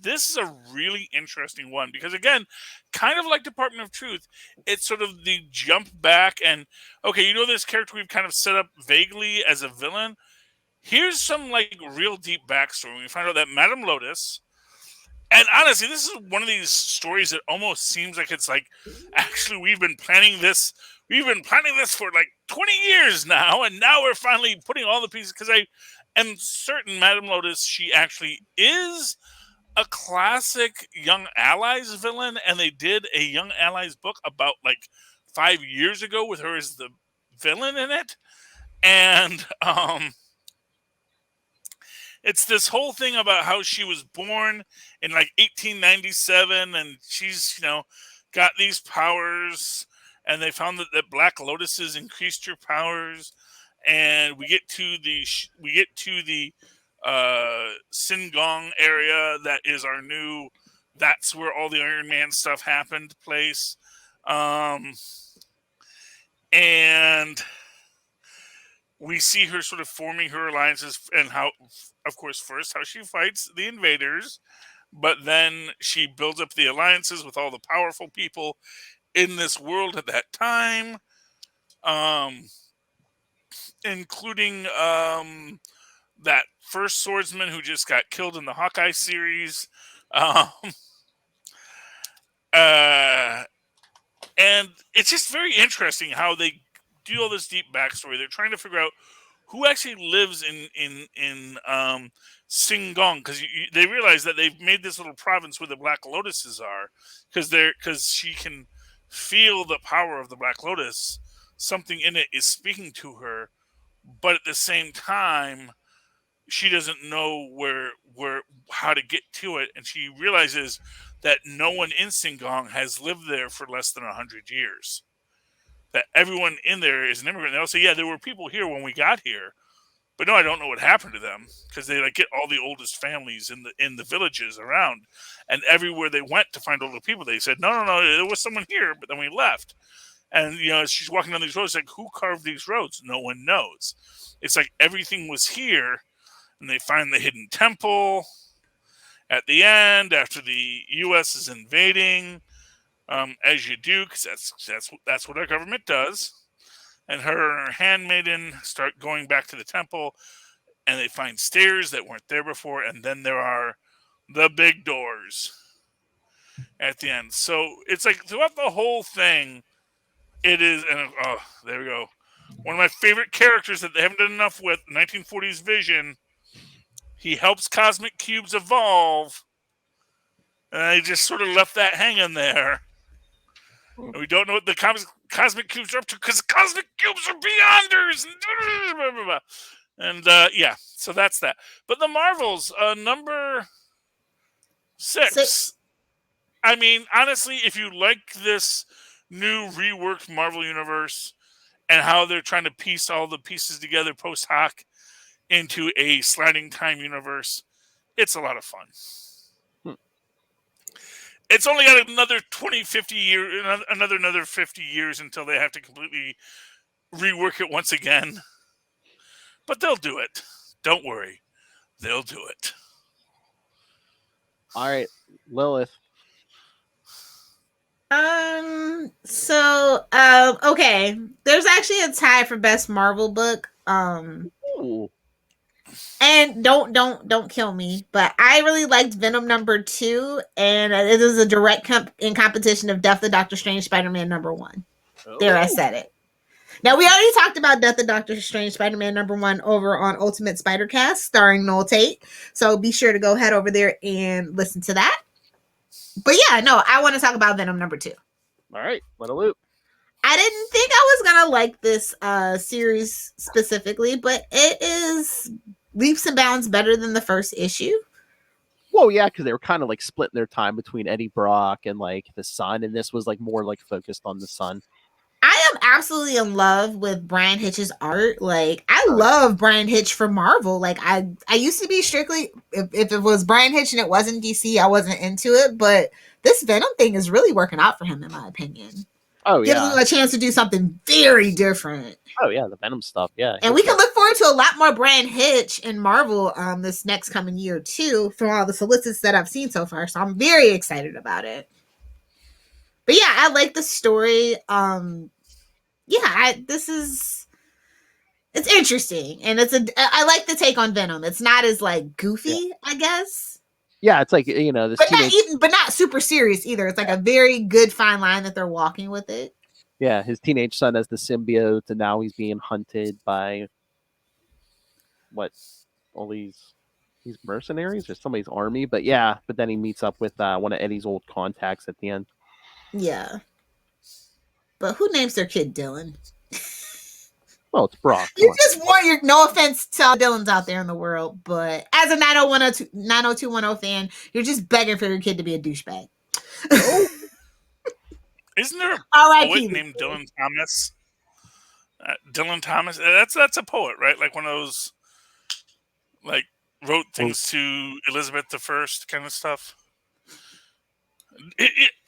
This is a really interesting one because, again, kind of like Department of Truth, it's sort of the jump back and, okay, you know this character we've kind of set up vaguely as a villain? Here's some, like, real deep backstory. We find out that Madame Lotus, and honestly, this is one of these stories that almost seems like it's like, actually, we've been planning this for, like, 20 years now, and now we're finally putting all the pieces, because I am certain Madame Lotus, she actually is a classic Young Allies villain, and they did a Young Allies book about like 5 years ago with her as the villain in it. And it's this whole thing about how she was born in like 1897, and she's, got these powers, and they found that Black Lotuses increased her powers. And we get to the Singong area that is our new. That's where all the Iron Man stuff happened. Place, and we see her sort of forming her alliances, and how, of course, first how she fights the invaders, but then she builds up the alliances with all the powerful people in this world at that time. Including that first swordsman who just got killed in the Hawkeye series. And it's just very interesting how they do all this deep backstory. They're trying to figure out who actually lives in Singong, because they realize that they've made this little province where the Black Lotuses are, because she can feel the power of the Black Lotus. Something in it is speaking to her, but at the same time, she doesn't know how to get to it, and she realizes that no one in Singong has lived there for less than 100 years. That everyone in there is an immigrant. They'll say, "Yeah, there were people here when we got here, but no, I don't know what happened to them," because they get all the oldest families in the villages around, and everywhere they went to find older people, they said, "No, there was someone here, but then we left." And, as she's walking down these roads, like, who carved these roads? No one knows. It's like everything was here, and they find the hidden temple at the end after the U.S. is invading, as you do, because that's what our government does. And her and her handmaiden start going back to the temple, and they find stairs that weren't there before, and then there are the big doors at the end. So it's like throughout the whole thing, it is, and there we go. One of my favorite characters that they haven't done enough with, 1940s Vision. He helps cosmic cubes evolve, and I just sort of left that hanging there. And we don't know what the cosmic cubes are up to, because cosmic cubes are beyonders. And yeah, so that's that. But the Marvels, number 6. I mean, honestly, if you like this new reworked Marvel Universe and how they're trying to piece all the pieces together post hoc into a sliding time universe, it's a lot of fun. It's only got another 50 years, another 50 years until they have to completely rework it once again. But they'll do it. Don't worry. They'll do it. All right, Lilith. Okay. There's actually a tie for best Marvel book. Ooh. And don't kill me, but I really liked Venom #2, and it is a direct in competition of Death of Doctor Strange Spider-Man #1. There, I said it. Now, we already talked about Death of Doctor Strange Spider-Man #1 over on Ultimate Spider-Cast, starring Noel Tate. So be sure to go head over there and listen to that. But yeah, no, I want to talk about Venom #2. All right, let a loop. I didn't think I was gonna like this series specifically, but it is leaps and bounds better than the first issue. Well, yeah, because they were kind of like splitting their time between Eddie Brock and like the Sun, and this was like more like focused on the Sun. I am absolutely in love with Brian Hitch's art. Like, I love Brian Hitch for Marvel. Like, I used to be strictly, if it was Brian Hitch and it wasn't DC, I wasn't into it. But this Venom thing is really working out for him, in my opinion. Oh, yeah. Gives him a chance to do something very different. Oh, yeah, the Venom stuff, yeah. And we can look forward to a lot more Brian Hitch in Marvel this next coming year, too, from all the solicits that I've seen so far. So I'm very excited about it. But yeah, I like the story. It's interesting, and I like the take on Venom. It's not as like goofy, I guess. Yeah, it's like, you know, this but not super serious either. It's like a very good fine line that they're walking with it. Yeah, his teenage son has the symbiote, and now he's being hunted by all these mercenaries or somebody's army. But yeah, but then he meets up with one of Eddie's old contacts at the end. Yeah. But who names their kid Dylan? Well, it's Brock. You just want your, no offense to all Dylans out there in the world, but as a 90210 fan, you're just begging for your kid to be a douchebag. Isn't there a R.I.P. poet named Dylan Thomas? Dylan Thomas? That's a poet, right? Like one of those, like, wrote things to Elizabeth I kind of stuff.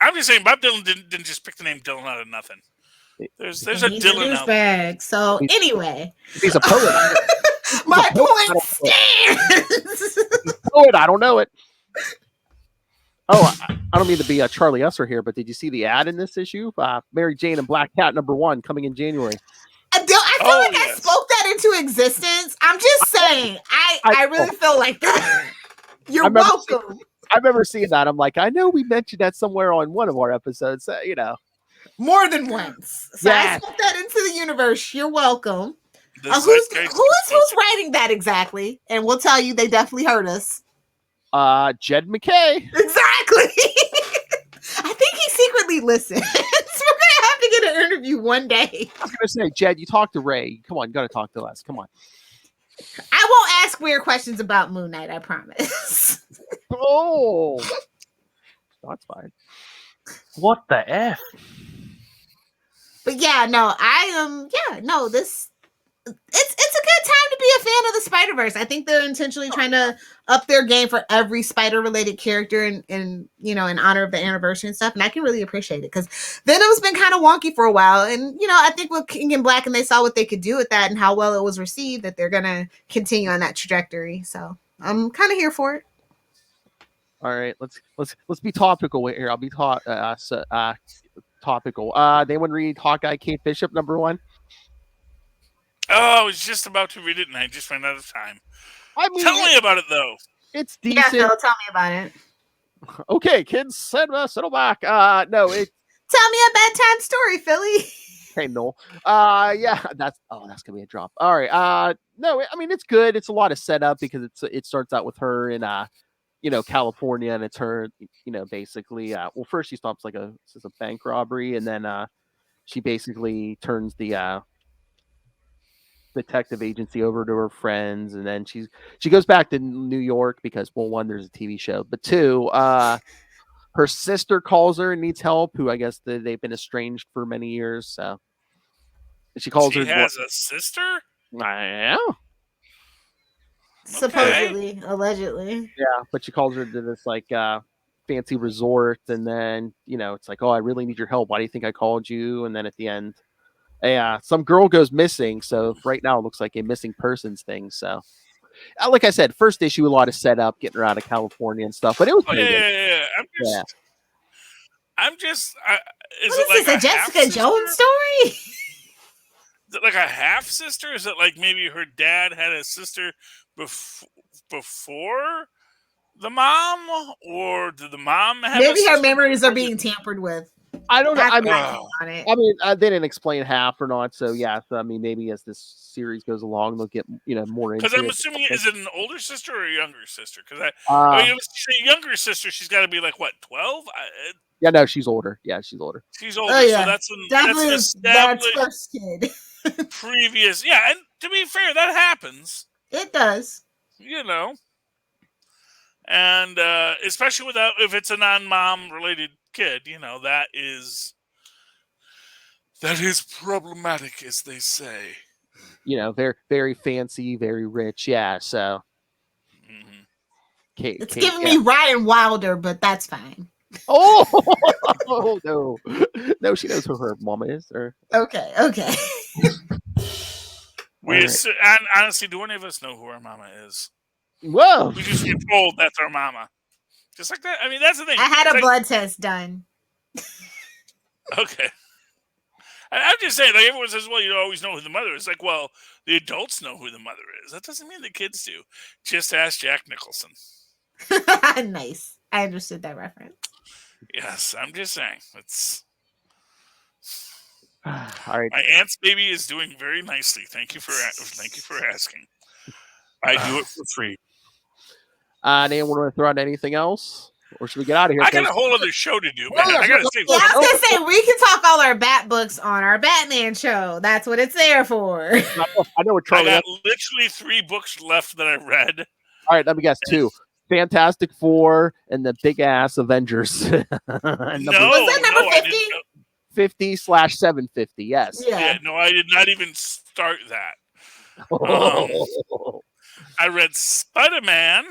I'm just saying, Bob Dylan didn't just pick the name Dylan out of nothing. There's a Dylan out there. So anyway, he's a poet. My point stands. Poet, I don't know it. Oh, I don't mean to be Charlie Usher here, but did you see the ad in this issue? Mary Jane and Black Cat #1 coming in January. I feel like I spoke that into existence. I'm just saying. I really feel like that. You're welcome. I remember seeing that. I'm like, I know we mentioned that somewhere on one of our episodes. You know, more than once. So I spoke that into the universe. You're welcome. Who's writing that exactly? And we'll tell you. They definitely heard us. Jed McKay. Exactly. I think he secretly listens. We're gonna have to get an interview one day. I was gonna say, Jed, you talk to Ray. Come on, you gotta talk to us. Come on. I won't ask weird questions about Moon Knight, I promise. Oh, that's fine. What the F? But yeah, no, this it's a good time to be a fan of the Spider-Verse. I think they're intentionally trying to up their game for every spider-related character in honor of the anniversary and stuff. And I can really appreciate it because Venom's been kind of wonky for a while. And, I think with King in Black and they saw what they could do with that and how well it was received, that they're going to continue on that trajectory. So I'm kind of here for it. All right, let's be topical here. I'll be topical. Anyone read Hawkeye Kate Bishop #1? Oh, I was just about to read it and I just ran out of time. I mean, tell me about it though. It's decent. Yeah, Phil, tell me about it. Okay, kids, settle back. No, tell me a bedtime story, Philly. Hey, Noel. Yeah, that's gonna be a drop. All right. No, I mean it's good. It's a lot of setup because it starts out with her in California, and it's her, basically. Well, first she stops like a bank robbery, and then she basically turns the detective agency over to her friends, and then she goes back to New York because, well, one, there's a TV show, but two, her sister calls her and needs help, who I guess they've been estranged for many years. So she calls her. She has a sister? Yeah. Supposedly, allegedly. Yeah, but she calls her to this like fancy resort, and then it's like, oh, I really need your help. Why do you think I called you? And then at the end, some girl goes missing. So right now it looks like a missing persons thing. So, like I said, first issue, a lot of setup, getting her out of California and stuff. But it was I'm just. Is it like a Jessica Jones story? Is it like a half sister? Is it like maybe her dad had a sister before the mom, or did the mom have a Maybe her sister memories are before being tampered with. I don't know. That's I mean, my take on it. they didn't explain half or not. So yeah, so, I mean, maybe as this series goes along, they'll get more into Because I'm it. assuming, is it an older sister or a younger sister? Because I Uh, mean, if it's a younger sister, she's got to be like what, 12? yeah, no, she's older. Yeah, she's older. She's older, Oh so yeah, that's definitely an his dad's established first kid. previous. Yeah, and to be fair, that happens. It does. You know, and especially without if it's a non-mom related kid, that is problematic, as they say. Very, very fancy, very rich. Yeah, so Mm-hmm. It's giving me Ryan Wilder, but that's fine. Oh, oh no, no, she knows who her mama is. Or Okay. And honestly, do any of us know who our mama is? Whoa, We just get told that's our mama, just like that. I mean, that's the thing. I had It's a blood test done. Okay. I'm just saying, like, everyone says, well, you always know who the mother is. Like, well, the adults know who the mother is. That doesn't mean the kids do. Just ask Jack Nicholson. Nice. I understood that reference. Yes, I'm just saying. It's all right. my aunt's baby is doing very nicely. Thank you for asking. I do it for free. Anyone want to throw out anything else, or should we get out of here? I got a whole other show to do, man. I gotta say, I was gonna say we can talk all our Bat books on our Batman show. That's what it's there for. I know what Charlie. I got literally 3 books left that I read. All right, let me guess. 2. Fantastic Four and the big ass Avengers. Was that number 50? 50/750. Yes. Yeah. No, I did not even start that. I read Spider-Man.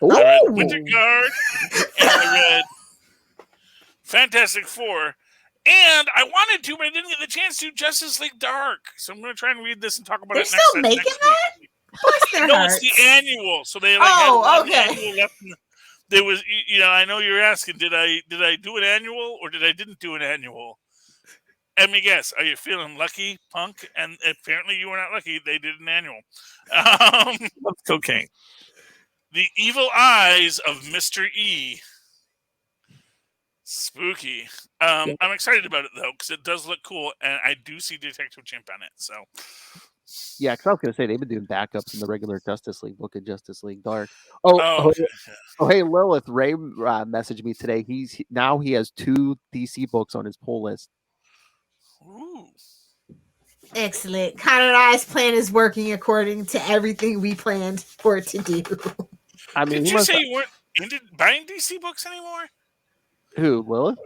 Ooh. I read Winter Guard, and I read Fantastic Four, and I wanted to, but I didn't get the chance to, Justice League Dark. So I'm going to try and read this and talk about They're it still next making week. that? Bless their No, hearts. it's the annual. So they Oh, had okay. annual left. There was, I know you're asking, did I do an annual or did I didn't do an annual? Let me guess. Are you feeling lucky, punk? And apparently you were not lucky. They did an annual. Love cocaine. The Evil Eyes of Mr. E. Spooky. I'm excited about it though because it does look cool, and I do see Detective Chimp on it. So yeah, because I was going to say they've been doing backups in the regular Justice League book of Justice League Dark. okay. Hey Lilith, Ray messaged me today. He has 2 DC books on his pull list. Ooh. Excellent. Connor and I's plan is working according to everything we planned for it to do. I mean, did you say you weren't into buying DC books anymore? Who, Lilith?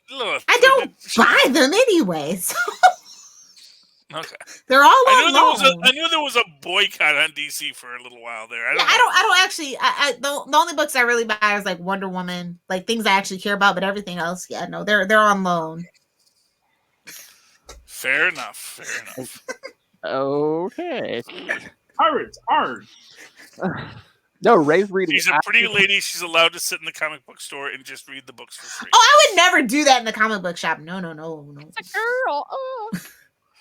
Lilith. I don't buy them anyway. So Okay. they're all I online. knew there was a boycott on DC for a little while there. I don't actually. The only books I really buy is like Wonder Woman, like things I actually care about. But everything else, yeah, no, they're on loan. Fair enough. Okay. Pirates, arg. No, Ray's reading. She's a pretty lady. She's allowed to sit in the comic book store and just read the books for free. Oh, I would never do that in the comic book shop. No. It's a girl. Oh.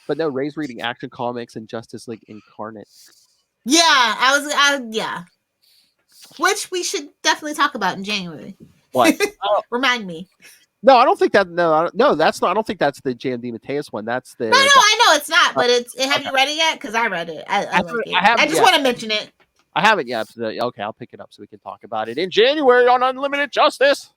But no, Ray's reading Action Comics and Justice League Incarnate. Yeah, yeah. Which we should definitely talk about in January. What? Remind me. No, I don't think that. No, that's not. I don't think that's the Jan DeMatteis one. That's the. No, I know it's not. But it's. Have you read it yet? Because I read it. I like it. I just want to mention it. I haven't yet. So, okay, I'll pick it up so we can talk about it in January on Unlimited Justice.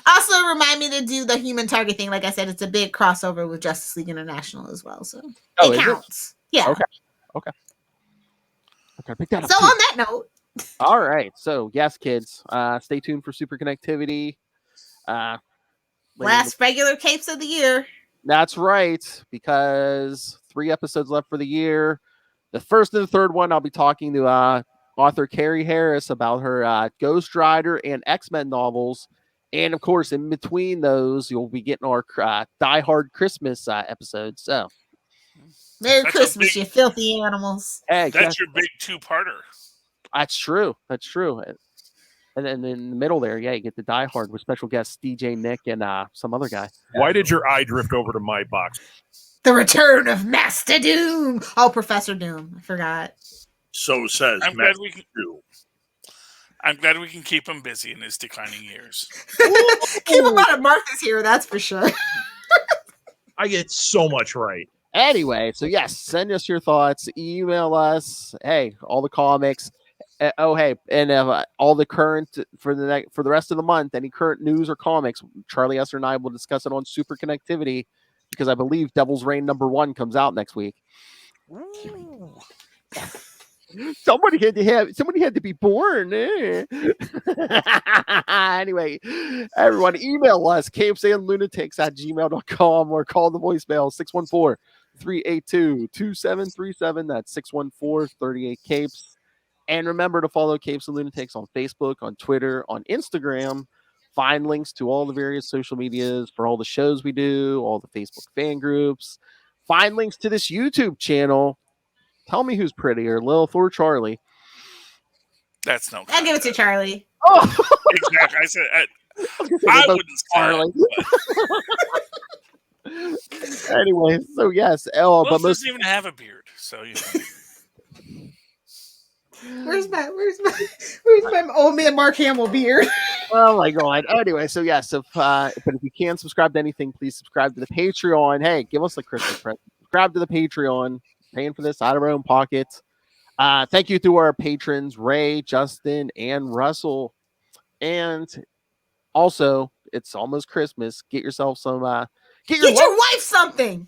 Also, remind me to do the Human Target thing. Like I said, it's a big crossover with Justice League International as well. So it counts. Yeah. Okay. Pick that up. So on that note. All right. So yes, kids, stay tuned for Super Connectivity. Last regular capes of the year. That's right, because 3 episodes left for the year. The first and the third one, I'll be talking to author Carrie Harris about her Ghost Rider and X-Men novels. And, of course, in between those, you'll be getting our Die Hard Christmas episodes. So, Merry Christmas, you filthy animals. Hey, that's your big 2-parter. That's true. And then in the middle there, you get the Die Hard with special guests DJ Nick and some other guy. Why did your eye drift over to my box? The return of Master Doom. Oh, Professor Doom. I forgot. So says I'm glad Master we can. Doom. I'm glad we can keep him busy in his declining years. Keep him out of Marcus here, that's for sure. I get so much right. Anyway, so yes, send us your thoughts. Email us. Hey, all the comics. Hey, and all the current for the rest of the month, any current news or comics, Charlie Esser and I will discuss it on Super Connectivity because I believe Devil's Reign #1 comes out next week. Ooh. Somebody had to be born. Anyway, everyone, email us capesandlunatics@gmail.com or call the voicemail 614-382-2737. That's 614-38-capes. And remember to follow Capes and Lunatics on Facebook, on Twitter, on Instagram. Find links to all the various social medias for all the shows we do, all the Facebook fan groups. Find links to this YouTube channel. Tell me who's prettier, Lilith or Charlie. That's no. I'll give it to contest. Charlie. Oh, Exactly. I said I I wouldn't say Charlie. it, Anyway, so yes, but but Wolf most doesn't even have a beard, so you know. Where's my old man Mark Hamill beard? oh my god. Anyway, so yes, but if you can subscribe to anything, please subscribe to the Patreon. Hey, give us the Christmas present. Subscribe to the Patreon. Paying for this out of our own pockets. Thank you to our patrons, Ray, Justin, and Russell. And also, it's almost Christmas. Get yourself some Get your wife something.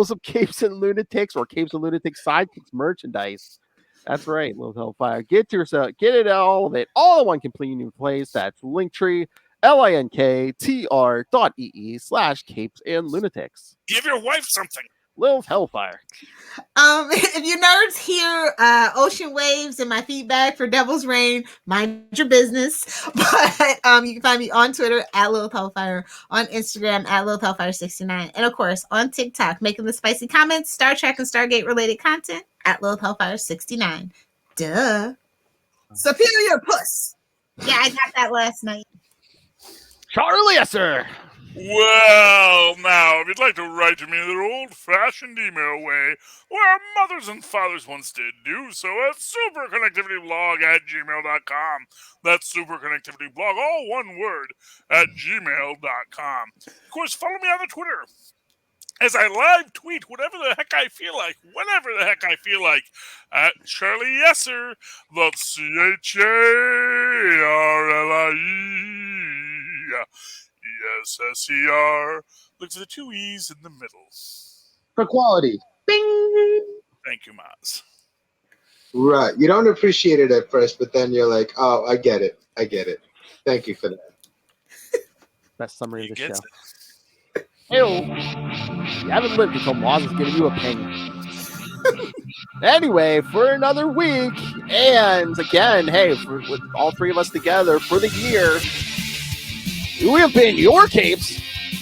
some Capes and Lunatics or Capes and Lunatics Sidekicks merchandise. That's right, Little Hellfire. Get it all of it, all in one complete place. That's Linktree, linktr.ee/Capes and Lunatics. Give your wife something. Little Hellfire. If you nerds hear ocean waves and my feedback for Devil's Reign, mind your business. But you can find me on Twitter at Lilith Hellfire, on Instagram at Lilith Hellfire69, and of course on TikTok, making the spicy comments, Star Trek and Stargate related content at Lilith Hellfire69. Duh. Superior puss. Yeah, I got that last night. Charlie Esser. Well, now, if you'd like to write to me the old-fashioned email way, where mothers and fathers once did, do so at superconnectivityblog@gmail.com. That's superconnectivityblog, all one word, at gmail.com. Of course, follow me on the Twitter, as I live tweet whatever the heck I feel like, whenever the heck I feel like, at Charlie Esser, that's CHARLIE. ESSER. Look for the two E's in the middle. For quality. Bing. Thank you, Maz. Right. You don't appreciate it at first, but then you're like, oh, I get it. Thank you for that. Best summary of the show. Gets it. Ew. You haven't lived until Moz is giving you a ping. Anyway, for another week, and again, hey, with all three of us together for the year, we have been your Capes.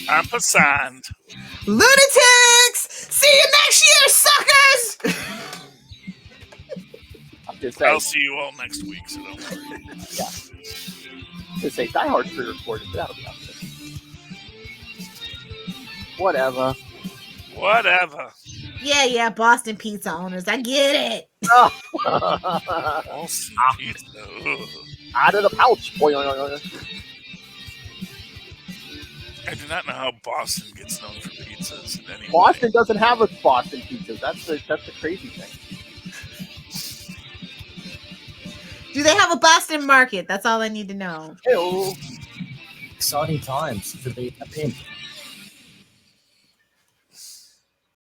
I'm Passand. Lunatics! See you next year, suckers! I'm just saying. I'll see you all next week, so don't worry. Yeah. Just say Die Hard's pre-recorded, but that'll be up there. Whatever. Yeah, Boston pizza owners. I get it. Boston pizza. Out of the pouch. Boy. I do not know how Boston gets known for pizzas in any Boston way. doesn't have a Boston pizza. That's the crazy thing. Do they have a Boston market? That's all I need to know. Ew. Exciting times to be a pimp.